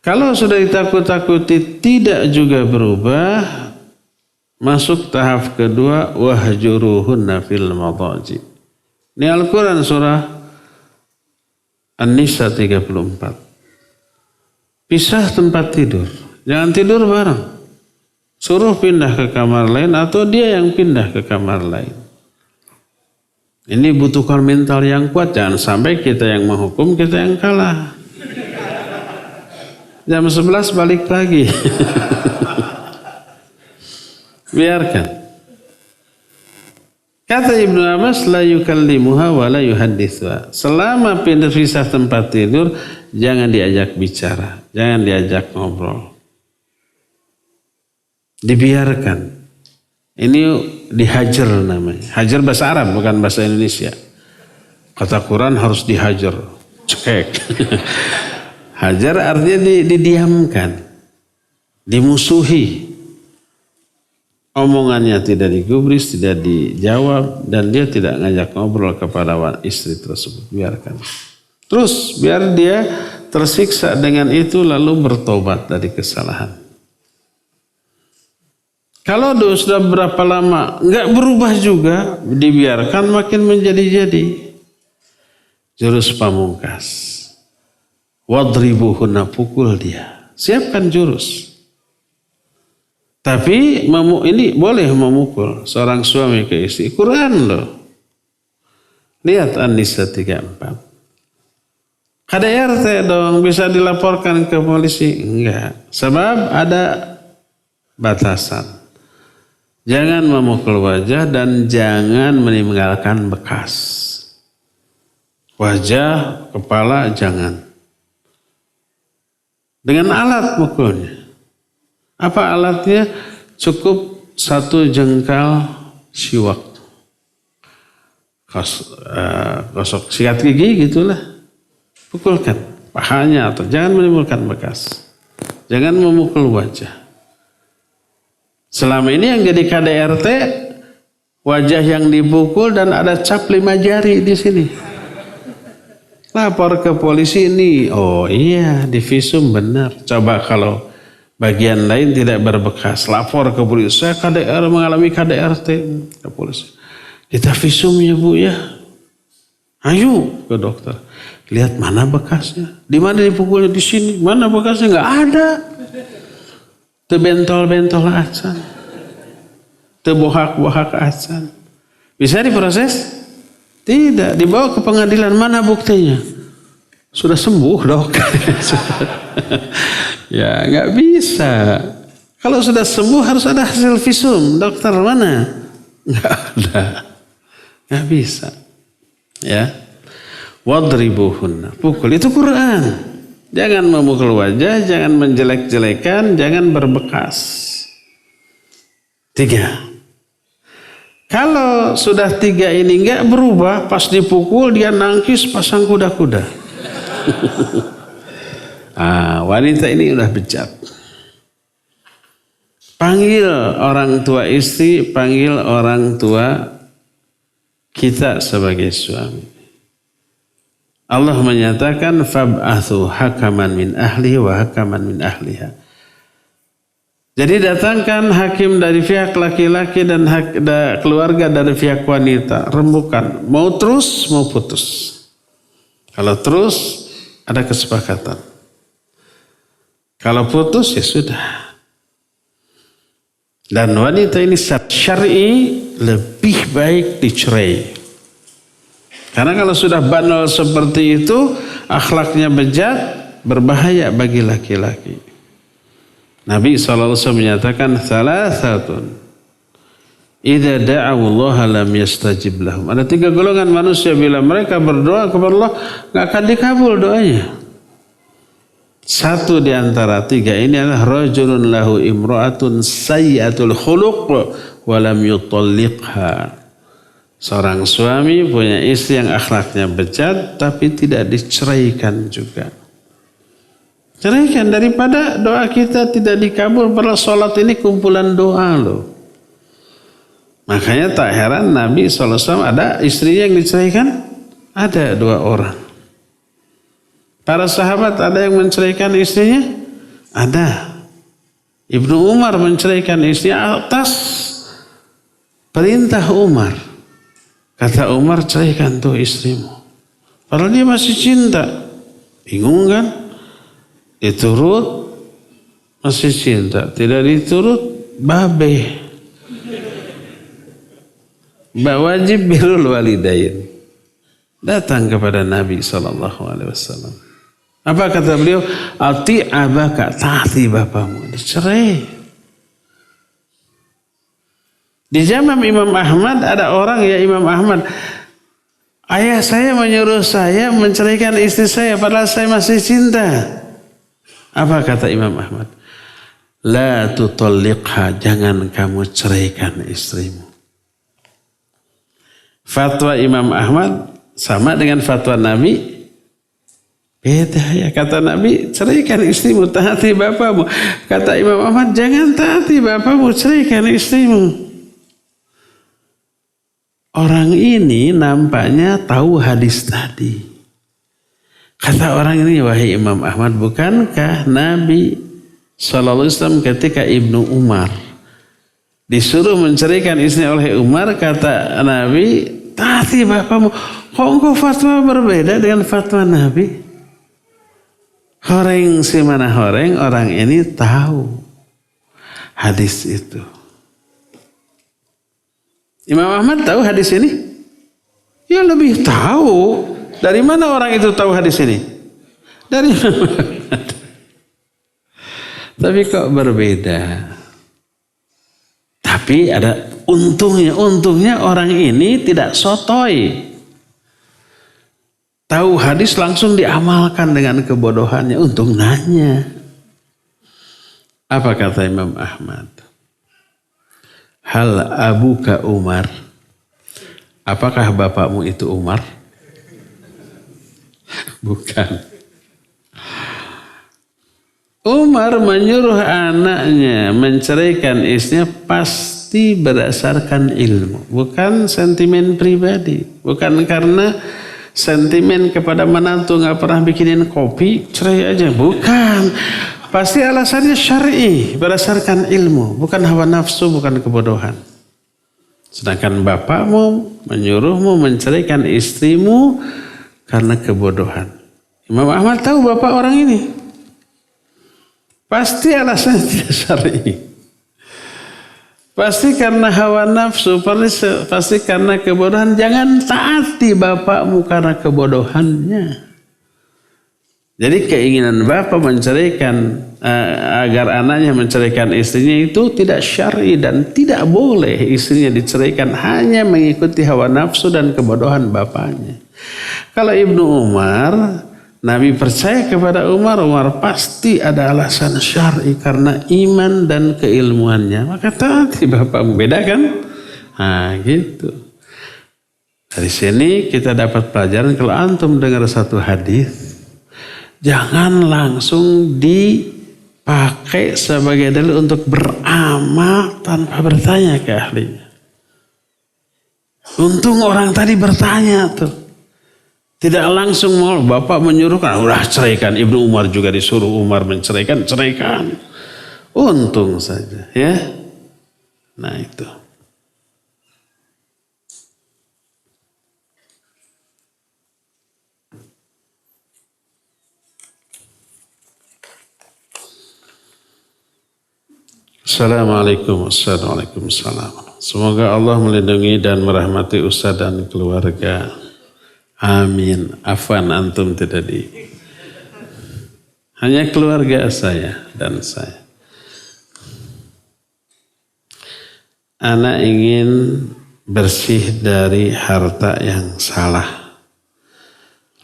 Kalau sudah ditakut-takuti tidak juga berubah, masuk tahap kedua, wahjuruhunna fil madaji. Ini Al-Quran surah An-Nisa 34. Pisah tempat tidur. Jangan tidur bareng. Suruh pindah ke kamar lain atau dia yang pindah ke kamar lain. Ini butuhkan mental yang kuat. Jangan sampai kita yang menghukum, kita yang kalah. Jam 11 balik lagi. Biarkan. Kata Ibnu Abbas, la yukallimuha wa la yuhaddithuha. Selama pisah tempat tidur, jangan diajak bicara, jangan diajak ngobrol. Dibiarkan. Ini dihajar namanya. Hajar bahasa Arab, bukan bahasa Indonesia. Kata Quran harus dihajar. Cek. Hajar artinya didiamkan. Dimusuhi. Omongannya tidak digubris, tidak dijawab, dan dia tidak ngajak ngobrol kepada istri tersebut. Biarkan. Terus biar dia tersiksa dengan itu lalu bertobat dari kesalahan. Kalau sudah berapa lama nggak berubah juga, dibiarkan makin menjadi-jadi. Jurus pamungkas. Wadribuhunna, pukul dia. Siapkan jurus. Tapi ini boleh memukul seorang suami ke istri. Quran loh. Lihat An-Nisa 34. KDRT dong, bisa dilaporkan ke polisi? Enggak. Sebab ada batasan. Jangan memukul wajah dan jangan meninggalkan bekas. Wajah, kepala jangan. Dengan alat mukulnya. Apa alatnya? Cukup 1 jengkal siwak. Gosok sikat gigi gitulah. Pukulkan pahanya atau jangan menimbulkan bekas. Jangan memukul wajah. Selama ini yang jadi KDRT wajah yang dipukul dan ada cap 5 jari di sini. Lapor ke polisi ini. Oh iya, di visum benar. Coba kalau bagian lain tidak berbekas, lapor ke polisi. Saya KDR mengalami KDRT ke polisi. Kita visum ya Bu ya. Ayo ke dokter. Lihat mana bekasnya. Di mana dipukulnya, di sini. Mana bekasnya? Nggak ada. Teu bentol-bentol acan. Teu bohak-bohak acan. Bisa diproses? Tidak. Dibawa ke pengadilan. Mana buktinya? Sudah sembuh dok. Ya nggak bisa. Kalau sudah sembuh harus ada hasil visum. Dokter mana? Nggak ada. Nggak bisa. Ya. Wadribuhunna. Pukul. Itu Quran. Jangan memukul wajah, jangan menjelek-jelekan, jangan berbekas. 3. Kalau sudah 3 ini enggak berubah, pas dipukul dia nangkis pasang kuda-kuda. Wanita ini udah bejat. Panggil orang tua istri, panggil orang tua kita sebagai suami. Allah menyatakan fab'athu hakaman min ahli wa hakaman min ahliha. Jadi datangkan hakim dari pihak laki-laki dan keluarga dari pihak wanita. Rembukan. Mau terus, mau putus. Kalau terus, ada kesepakatan. Kalau putus, ya sudah. Dan wanita ini syar'i lebih baik dicerai. Karena kalau sudah banal seperti itu, akhlaknya bejat, berbahaya bagi laki-laki. Nabi SAW menyatakan, Thalathatun, idza da'awullaha lam yastajib lahum. Ada 3 golongan manusia bila mereka berdoa kepada Allah, nggak akan dikabul doanya. 1 di antara 3 ini adalah rajulun lahu imra'atun sayyatul khuluq wa lam yutalliqha. Seorang suami punya istri yang akhlaknya bejat tapi tidak diceraikan juga. Ceraikan daripada doa kita tidak dikabul. Padahal sholat ini kumpulan doa loh. Makanya tak heran Nabi SAW ada istrinya yang diceraikan. Ada 2 orang. Para sahabat ada yang menceraikan istrinya? Ada. Ibnu Umar menceraikan istrinya atas perintah Umar. Kata Umar, ceraikan tuh istrimu. Padahal dia masih cinta. Bingung kan? Diturut, masih cinta. Tidak diturut, babe. Wajib birrul walidain. Datang kepada Nabi SAW. Apa kata beliau? Ati abaka, taati bapamu. Dicerai. Di zaman Imam Ahmad ada orang ya Imam Ahmad. Ayah saya menyuruh saya menceraikan istri saya padahal saya masih cinta. Apa kata Imam Ahmad? La tutalliqha, jangan kamu ceraikan istrimu. Fatwa Imam Ahmad sama dengan fatwa Nabi. Beda ya, kata Nabi ceraikan istrimu, taati bapamu. Kata Imam Ahmad jangan taati bapamu, ceraikan istrimu. Orang ini nampaknya tahu hadis tadi. Kata orang ini, wahai Imam Ahmad, bukankah Nabi SAW ketika Ibnu Umar disuruh menceraikan istrinya oleh Umar, kata Nabi, taati bapamu. Kok engkau fatwa berbeda dengan fatwa Nabi? Horeng si mana horeng, orang ini tahu hadis itu. Imam Ahmad tahu hadis ini? Ya lebih tahu. Dari mana orang itu tahu hadis ini? Dari Imam Ahmad. Tapi kok berbeda? Tapi ada untungnya. Untungnya orang ini tidak sotoy. Tahu hadis langsung diamalkan dengan kebodohannya. Untung nanya. Apa kata Imam Ahmad? Hal abuka Umar. Apakah bapakmu itu Umar? Bukan. Umar menyuruh anaknya menceraikan istrinya pasti pasti berdasarkan ilmu, bukan sentimen pribadi, bukan karena sentimen kepada menantu nggak pernah bikinin kopi, cerai aja, bukan. Pasti alasannya syar'i, berdasarkan ilmu, bukan hawa nafsu, bukan kebodohan. Sedangkan bapakmu menyuruhmu menceraikan istrimu karena kebodohan. Imam Ahmad tahu bapak orang ini. Pasti alasannya tidak syar'i. Pasti karena hawa nafsu, pasti karena kebodohan. Jangan taati bapakmu karena kebodohannya. Jadi keinginan bapak menceraikan agar anaknya menceraikan istrinya itu tidak syar'i dan tidak boleh istrinya diceraikan hanya mengikuti hawa nafsu dan kebodohan bapaknya. Kalau Ibnu Umar, Nabi percaya kepada Umar, Umar pasti ada alasan syar'i karena iman dan keilmuannya. Maka taati bapakmu, beda kan? Nah gitu. Dari sini kita dapat pelajaran kalau antum dengar satu hadis, jangan langsung dipakai sebagai dalil untuk beramal tanpa bertanya ke ahlinya. Untung orang tadi bertanya tuh. Tidak langsung mau bapak menyuruhkan, udah ceraikan. Ibnu Umar juga disuruh Umar menceraikan, ceraikan. Untung saja ya. Nah itu. Assalamualaikum warahmatullahi wabarakatuh. Semoga Allah melindungi dan merahmati Ustaz dan keluarga. Amin. Afwan antum tadi. Hanya keluarga saya dan saya. Anak ingin bersih dari harta yang salah.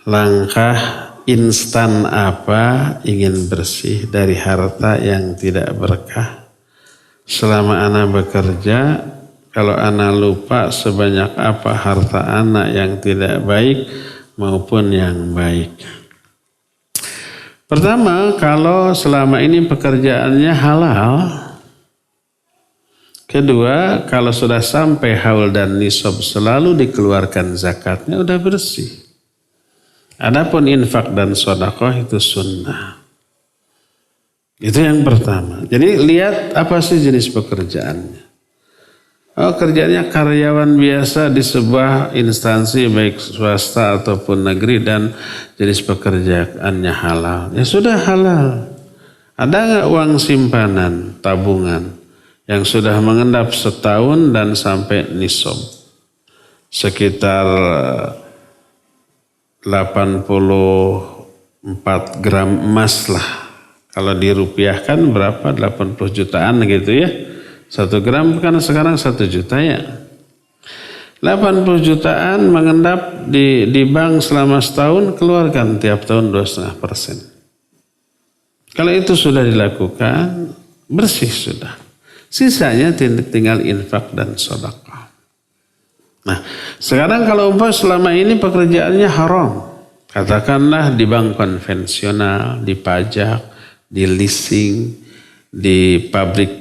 Langkah instan apa ingin bersih dari harta yang tidak berkah? Selama anak bekerja, kalau anak lupa sebanyak apa harta anak yang tidak baik maupun yang baik. Pertama, kalau selama ini pekerjaannya halal. Kedua, kalau sudah sampai haul dan nisab selalu dikeluarkan zakatnya, udah bersih. Adapun infak dan sedekah itu sunnah. Itu yang pertama. Jadi lihat apa sih jenis pekerjaannya. Oh, kerjanya karyawan biasa di sebuah instansi baik swasta ataupun negeri dan jenis pekerjaannya halal. Ya sudah halal. Ada nggak uang simpanan, tabungan yang sudah mengendap setahun dan sampai nisab? Sekitar 84 gram emas lah. Kalau dirupiahkan berapa? 80 jutaan gitu ya. 1 gram kan sekarang 1 juta ya. 80 jutaan mengendap di bank selama setahun, keluarkan tiap tahun 2,5%. Kalau itu sudah dilakukan, bersih sudah. Sisanya tinggal infak dan sedekah. Nah, sekarang kalau umpama selama ini pekerjaannya haram, katakanlah di bank konvensional, di pajak, di leasing, di pabrik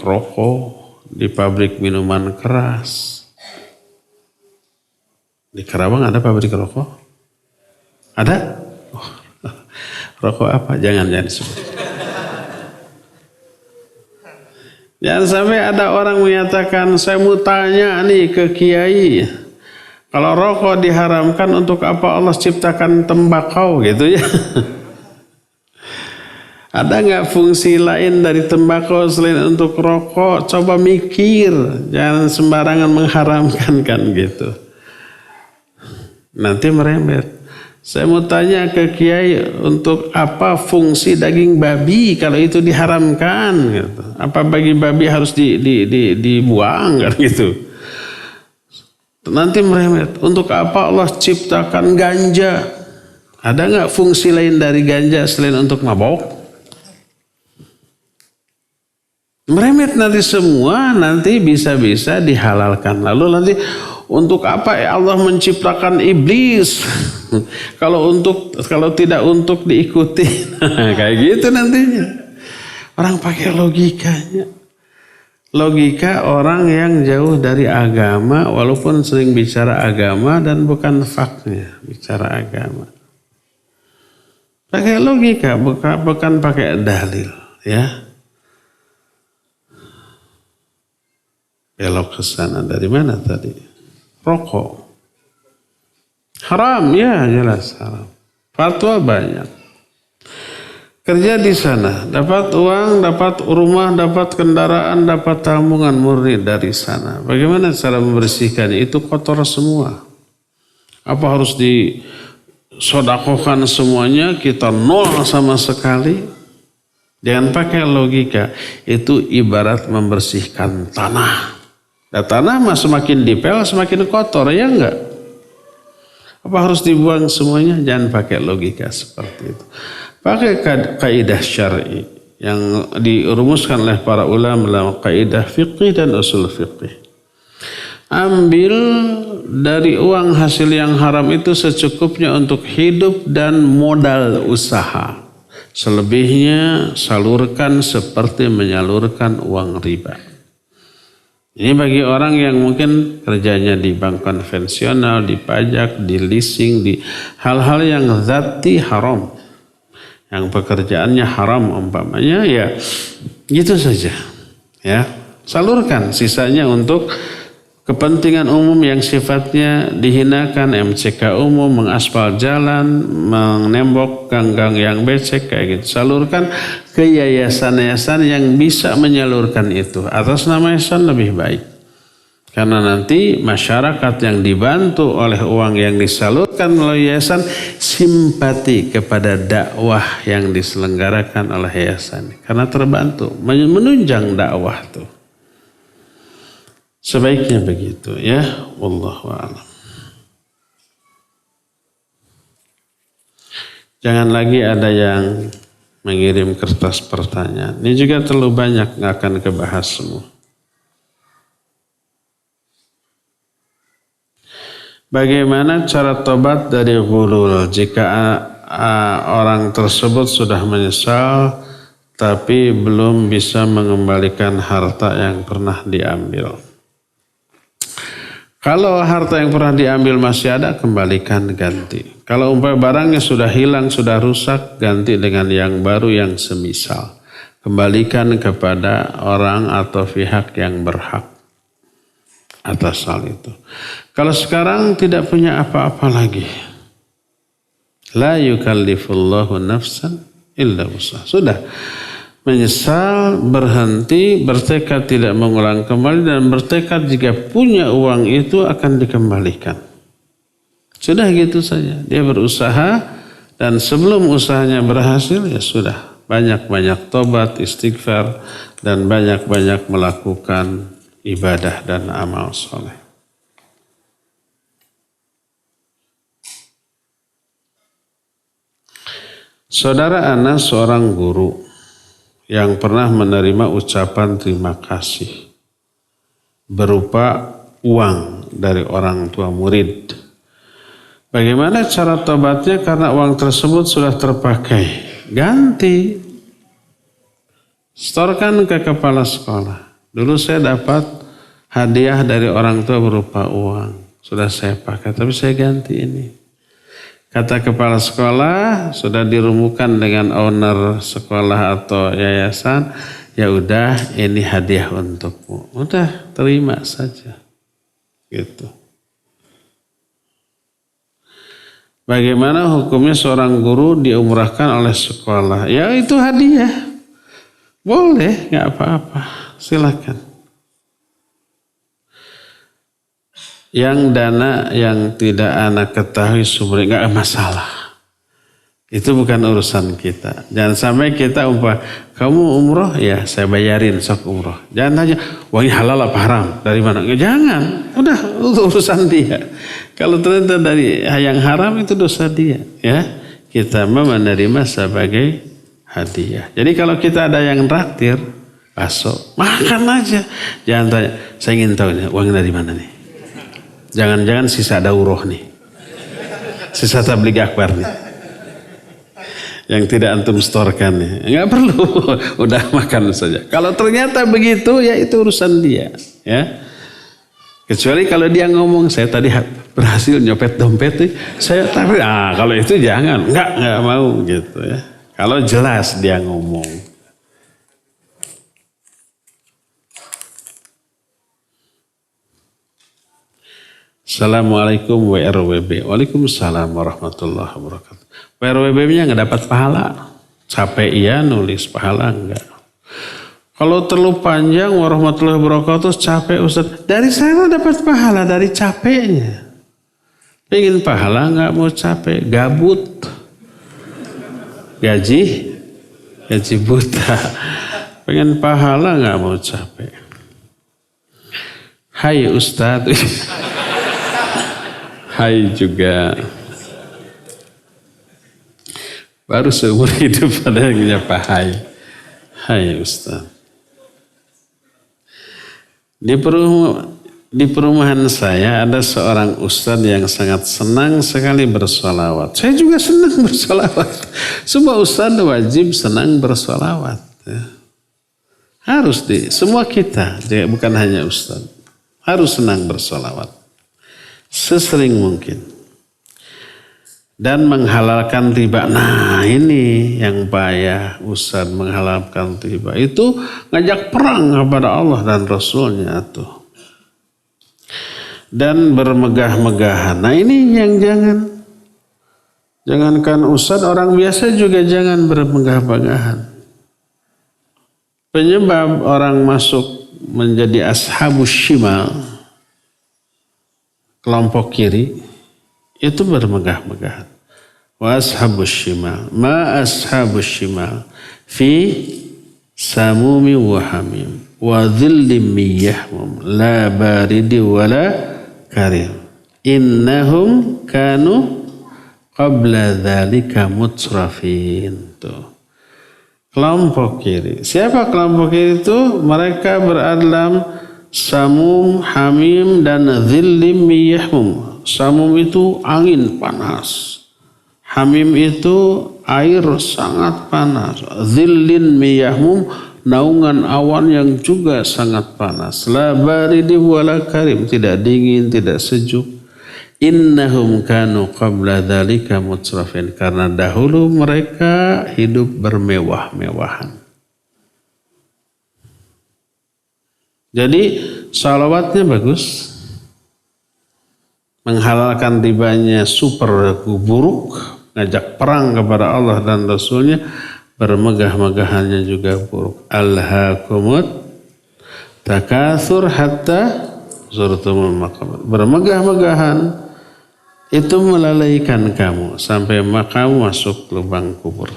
rokok, di pabrik minuman keras. Di Karawang ada pabrik rokok? Ada? Oh, rokok apa? Jangan disebut. Jangan sampai ada orang menyatakan, saya mau tanya nih ke kiai, kalau rokok diharamkan untuk apa Allah ciptakan tembakau gitu ya? Ada nggak fungsi lain dari tembakau selain untuk rokok? Coba mikir, jangan sembarangan mengharamkan kan gitu. Nanti merembet. Saya mau tanya ke kiai, untuk apa fungsi daging babi kalau itu diharamkan? Gitu. Apa bagi babi harus dibuang kan gitu? Nanti merembet. Untuk apa Allah ciptakan ganja? Ada nggak fungsi lain dari ganja selain untuk mabok? Merembet nanti semua, nanti bisa-bisa dihalalkan. Lalu nanti untuk apa Allah menciptakan iblis? kalau tidak untuk diikuti, kayak gitu nantinya. Orang pakai logikanya. logika orang yang jauh dari agama walaupun sering bicara agama dan bukan faknya bicara agama. Pakai logika bukan pakai dalil ya. Belok ke sana dari mana tadi? Rokok. Haram ya jelas haram. Fatwa banyak. Kerja di sana, dapat uang, dapat rumah, dapat kendaraan, dapat tabungan murni dari sana. Bagaimana cara membersihkannya? Itu kotor semua. Apa harus disodakokan semuanya? Kita nol sama sekali. Jangan pakai logika. Itu ibarat membersihkan tanah. Dan tanah mah semakin dipel semakin kotor, ya enggak? Apa harus dibuang semuanya? Jangan pakai logika seperti itu. Pakai kaidah syar'i yang dirumuskan oleh para ulama dalam kaidah fiqih dan usul fiqih. Ambil dari uang hasil yang haram itu secukupnya untuk hidup dan modal usaha. Selebihnya salurkan seperti menyalurkan uang riba. Ini bagi orang yang mungkin kerjanya di bank konvensional, di pajak, di leasing, di hal-hal yang zati haram. Yang pekerjaannya haram umpamanya ya gitu saja ya salurkan sisanya untuk kepentingan umum yang sifatnya dihinakan, MCK umum, mengaspal jalan, menembok gang-gang yang becek kayak gitu, salurkan ke yayasan-yayasan yang bisa menyalurkan itu atas nama yayasan lebih baik. Karena nanti masyarakat yang dibantu oleh uang yang disalurkan melalui yayasan simpati kepada dakwah yang diselenggarakan oleh yayasan. Karena terbantu, menunjang dakwah itu. Sebaiknya begitu ya. Wallahu a'lam. Jangan lagi ada yang mengirim kertas pertanyaan. Ini juga terlalu banyak, nggak akan kebahas semua. Bagaimana cara tobat dari ghulul jika orang tersebut sudah menyesal tapi belum bisa mengembalikan harta yang pernah diambil? Kalau harta yang pernah diambil masih ada, kembalikan, ganti. Kalau barangnya sudah hilang, sudah rusak, ganti dengan yang baru yang semisal. Kembalikan kepada orang atau pihak yang berhak atas hal itu. Kalau sekarang tidak punya apa-apa lagi, la yukallifullahu nafsan illa wus'aha. Sudah menyesal, berhenti, bertekad tidak mengulang kembali dan bertekad jika punya uang itu akan dikembalikan. Sudah gitu saja. Dia berusaha dan sebelum usahanya berhasil ya sudah banyak-banyak tobat, istighfar dan banyak-banyak melakukan ibadah dan amal soleh. Saudara ana seorang guru yang pernah menerima ucapan terima kasih berupa uang dari orang tua murid. Bagaimana cara tobatnya karena uang tersebut sudah terpakai? Ganti. Setorkan ke kepala sekolah. Dulu saya dapat hadiah dari orang tua berupa uang. Sudah saya pakai, tapi saya ganti ini. Kata kepala sekolah, sudah dirumukan dengan owner sekolah atau yayasan, ya udah ini hadiah untukmu. Udah terima saja. Gitu. Bagaimana hukumnya seorang guru diumrahkan oleh sekolah? Ya itu hadiah. Boleh, nggak apa-apa. Silakan. Yang dana yang tidak anak ketahui sumbernya nggak masalah. Itu bukan urusan kita. Jangan sampai kita kamu umroh ya saya bayarin sok umroh. Jangan tanya uangnya halal apa haram dari mana? Jangan. Udah urusan dia. Kalau ternyata dari yang haram itu dosa dia. Ya kita menerima sebagai hadiah. Jadi kalau kita ada yang traktir bakso makan aja. Jangan tanya saya ingin tahu nih uangnya dari mana nih. Jangan-jangan sisa daurah nih. Sisa tabligh akbar nih. yang tidak antum storkan ya. Nggak perlu, udah makan saja. Kalau ternyata begitu ya itu urusan dia ya. Kecuali kalau dia ngomong saya tadi berhasil nyopet dompet, saya tarik. Kalau itu jangan, nggak mau gitu ya. Kalau jelas dia ngomong. Assalamualaikum WRWB. Waalaikumsalam warahmatullahi wabarakatuh. WRWB-nya nggak dapat pahala. Capek iya nulis, pahala enggak. Kalau terlalu panjang warahmatullahi wabarakatuh capek Ustaz. Dari sana dapat pahala dari capeknya. Pengen pahala nggak mau capek, gabut. Gaji buta. Pengen pahala nggak mau capek. Hai Ustaz. Hai juga. Baru seumur hidup ada yang nyapa hai. Hai Ustaz. Di perumahan saya ada seorang Ustaz yang sangat senang sekali bersolawat. Saya juga senang bersolawat. Semua Ustaz wajib senang bersolawat. Harus semua kita, bukan hanya Ustaz. Harus senang bersolawat. Sesering mungkin. Dan menghalalkan riba. Nah ini yang payah Ustaz, menghalalkan riba. Itu ngajak perang kepada Allah dan Rasulnya tuh. Dan bermegah-megahan. Nah ini yang jangankan Ustaz, orang biasa juga jangan bermegah-megahan. Penyebab orang masuk menjadi ashabus shimal, kelompok kiri, itu bermegah-megahan. Wa ashabus shimal, ma ashabus shimal fi samumi wa hamim wa dhillim miyahmum la baridi wa la karim innahum kanu qabla dhalika mutrafin. Tuh. Kelompok kiri. Siapa kelompok kiri itu? Mereka berada dalam samum, hamim, dan dhillim miyahmum. Samum itu angin panas. Hamim itu air sangat panas. Dhillin miyahmum, naungan awan yang juga sangat panas. La baridi wala karim, tidak dingin, tidak sejuk. Innahum kanu qabla dhalika mutrafin, karena dahulu mereka hidup bermewah-mewahan. Jadi salawatnya bagus, menghalalkan ribanya super buruk, ngajak perang kepada Allah dan Rasulnya, bermegah-megahannya juga buruk. Alhaakumut takatsur hatta zurtumul maqabir. Bermegah-megahan itu melalaikan kamu sampai kamu masuk lubang kubur.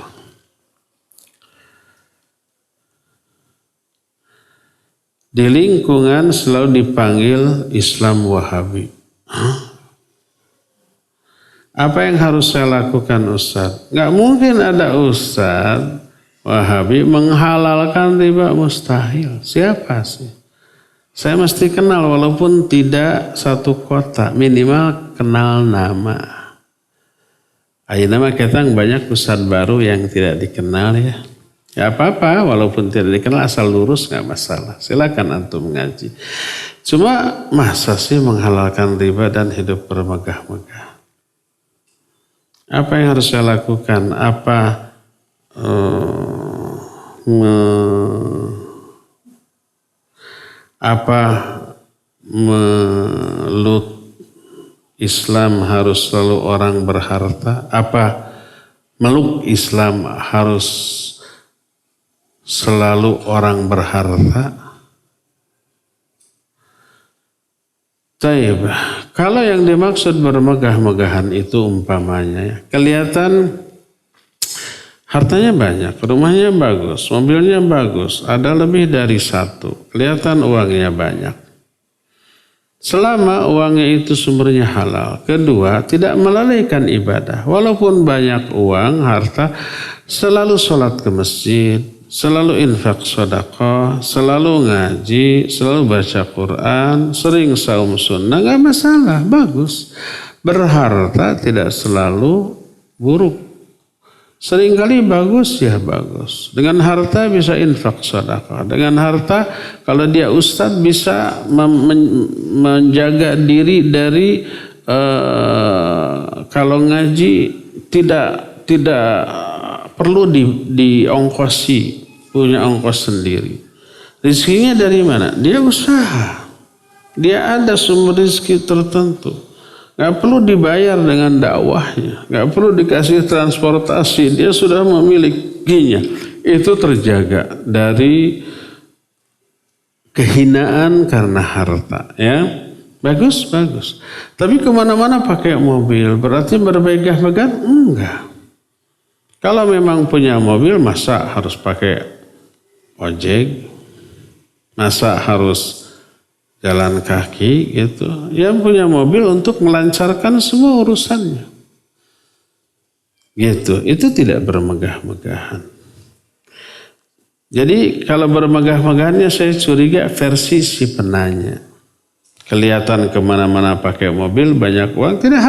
Di lingkungan selalu dipanggil Islam Wahabi. Apa yang harus saya lakukan Ustaz? Gak mungkin ada Ustaz Wahabi menghalalkan riba, mustahil. Siapa sih? Saya mesti kenal walaupun tidak satu kota. Minimal kenal nama. Ayo nama kita banyak Ustaz baru yang tidak dikenal ya. Ya apa-apa, walaupun tidak dikenal asal lurus gak masalah. Silakan antum ngaji. Cuma masa sih menghalalkan riba dan hidup bermegah-megah? Apa yang harus saya lakukan? Apa melut Islam harus selalu orang berharta? Apa meluk Islam harus selalu orang berharta? Taib. Kalau yang dimaksud bermegah-megahan itu umpamanya, kelihatan hartanya banyak, rumahnya bagus, mobilnya bagus, ada lebih dari satu, kelihatan uangnya banyak. Selama uangnya itu sumbernya halal. Kedua, tidak melalaikan ibadah. Walaupun banyak uang, harta, selalu sholat ke masjid, selalu infak sedekah, selalu ngaji, selalu baca Quran, sering saum sunnah, gak masalah, bagus. Berharta tidak selalu buruk. Seringkali bagus ya bagus. Dengan harta bisa infak sedekah. Dengan harta kalau dia ustadz bisa menjaga diri dari kalau ngaji tidak perlu diongkosi, punya ongkos sendiri. Rezekinya dari mana? Dia usaha. Dia ada sumber rezeki tertentu. Gak perlu dibayar dengan dakwahnya. Gak perlu dikasih transportasi. Dia sudah memilikinya. Itu terjaga dari kehinaan karena harta. Ya, bagus. Tapi kemana-mana pakai mobil. Berarti bermegah-megah? Enggak. Kalau memang punya mobil, masa harus pakai ojek? Masa harus jalan kaki gitu. Yang punya mobil untuk melancarkan semua urusannya. Gitu. Itu tidak bermegah-megahan. Jadi kalau bermegah-megahannya saya curiga versi si penanya. Kelihatan kemana-mana pakai mobil, banyak uang. Tidak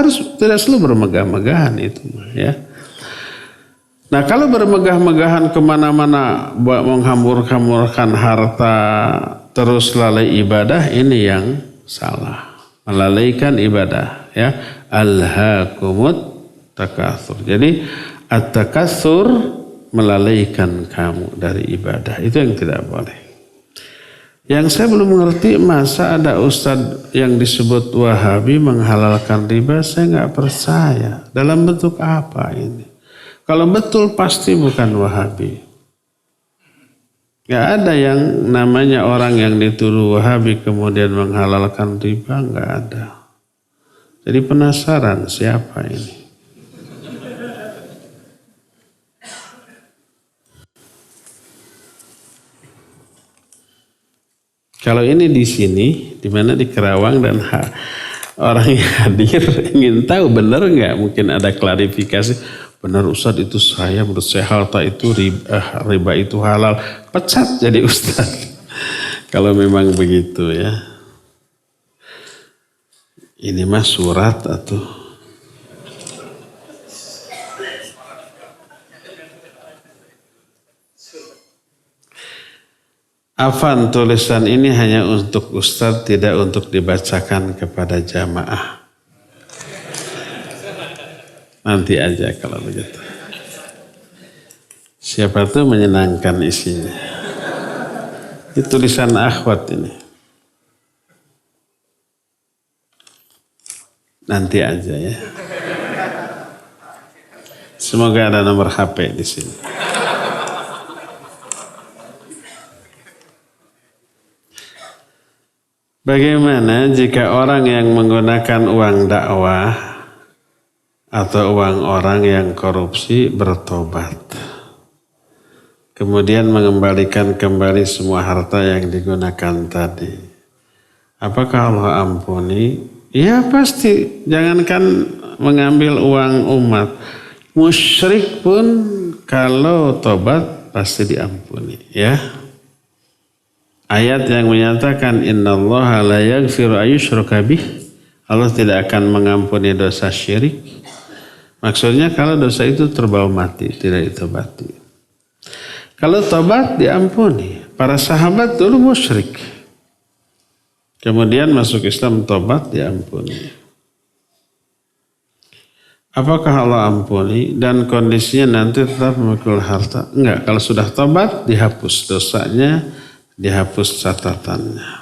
selalu bermegah-megahan itu. Ya. Nah kalau bermegah-megahan kemana-mana menghambur-hamburkan harta, terus lalai ibadah, ini yang salah. Melalaikan ibadah. Ya. Alhaakumut takatsur. Jadi at-takatsur melalaikan kamu dari ibadah. Itu yang tidak boleh. Yang saya belum mengerti, masa ada ustadz yang disebut Wahabi menghalalkan riba, saya nggak percaya. Dalam bentuk apa ini? Kalau betul pasti bukan Wahabi. Nggak ada yang namanya orang yang dituduh Wahabi kemudian menghalalkan riba, nggak ada. Jadi penasaran siapa ini? Kalau ini di sini, di mana di Kerawang dan orang yang hadir ingin tahu benar nggak? Mungkin ada klarifikasi. Benar Ustaz, itu saya, menurut saya harta itu riba itu halal. Pecat jadi Ustaz. Kalau memang begitu ya. Ini mah surat atau Afan, tulisan ini hanya untuk Ustaz, tidak untuk dibacakan kepada jamaah. Nanti aja kalau begitu. Siapa tuh menyenangkan isinya. Ini tulisan akhwat ini. Nanti aja ya. Semoga ada nomor HP di sini. Bagaimana jika orang yang menggunakan uang dakwah atau uang orang yang korupsi bertobat, kemudian mengembalikan kembali semua harta yang digunakan tadi? Apakah Allah ampuni? Ya pasti. Jangankan mengambil uang umat, musyrik pun kalau tobat pasti diampuni. Ya. Ayat yang menyatakan innallaha la yaghfiru ayyushraka bih, Allah tidak akan mengampuni dosa syirik. Maksudnya kalau dosa itu terbawa mati, tidak ditobati. Kalau tobat diampuni. Para sahabat dulu musyrik. Kemudian masuk Islam, tobat diampuni. Apakah Allah ampuni dan kondisinya nanti tetap memikul harta? Enggak, kalau sudah tobat dihapus dosanya, dihapus catatannya.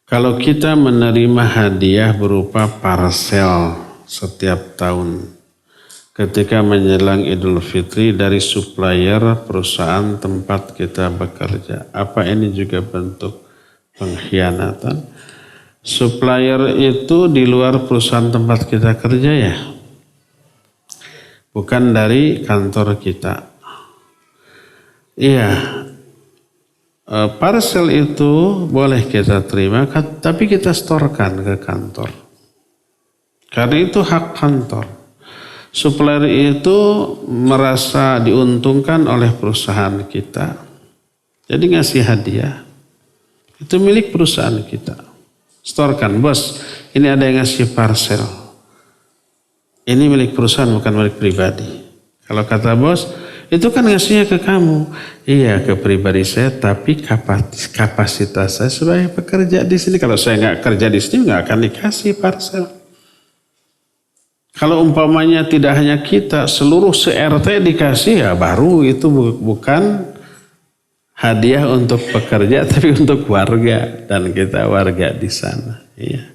Kalau kita menerima hadiah berupa parcel setiap tahun ketika menjelang Idul Fitri dari supplier perusahaan tempat kita bekerja, apa ini juga bentuk pengkhianatan? Supplier itu di luar perusahaan tempat kita kerja ya, bukan dari kantor kita. Iya, parcel itu boleh kita terima, tapi kita setorkan ke kantor. Karena itu hak kantor. Supplier itu merasa diuntungkan oleh perusahaan kita. Jadi ngasih hadiah. Itu milik perusahaan kita. Setorkan, bos, ini ada yang ngasih parcel. Ini milik perusahaan bukan milik pribadi. Kalau kata bos, itu kan ngasihnya ke kamu. Iya, ke pribadi saya, tapi kapasitas saya sebagai pekerja di sini. Kalau saya nggak kerja di sini, nggak akan dikasih parcel. Kalau umpamanya tidak hanya kita, seluruh se-RT dikasih, ya baru itu bukan hadiah untuk pekerja, tapi untuk warga. Dan kita warga di sana. Iya.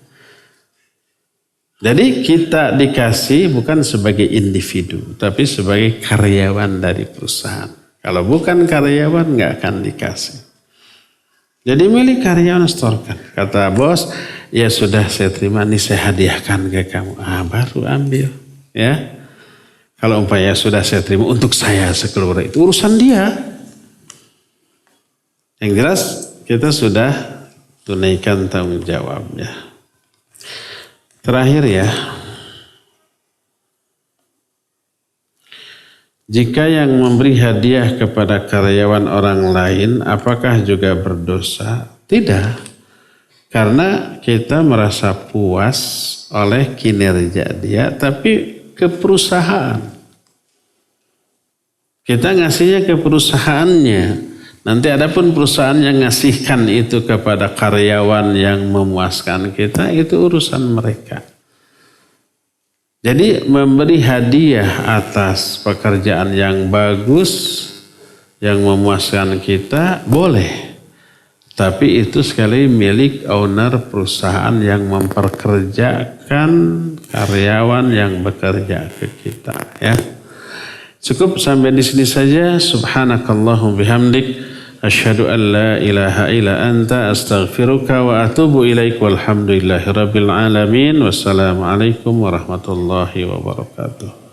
Jadi kita dikasih bukan sebagai individu, tapi sebagai karyawan dari perusahaan. Kalau bukan karyawan nggak akan dikasih. Jadi milik karyawan setorkan. Kata bos, ya sudah saya terima, nih saya hadiahkan ke kamu. Baru ambil. Ya. Kalau umpamanya sudah saya terima untuk saya sekeluarga, itu urusan dia. Yang jelas kita sudah tunaikan tanggung jawabnya. Terakhir ya, jika yang memberi hadiah kepada karyawan orang lain, apakah juga berdosa? Tidak, karena kita merasa puas oleh kinerja dia, tapi ke perusahaan. Kita ngasihnya ke perusahaannya. Nanti adapun perusahaan yang ngasihkan itu kepada karyawan yang memuaskan kita, itu urusan mereka. Jadi memberi hadiah atas pekerjaan yang bagus, yang memuaskan kita, boleh. Tapi itu sekali milik owner perusahaan yang memperkerjakan karyawan yang bekerja ke kita. Ya. Cukup sampai di sini saja. Subhanakallahum bihamdik. Asyhadu an la ilaha illa anta astaghfiruka wa atubu ilaik walhamdulillahi rabbil alamin. Wassalamualaikum warahmatullahi wabarakatuh.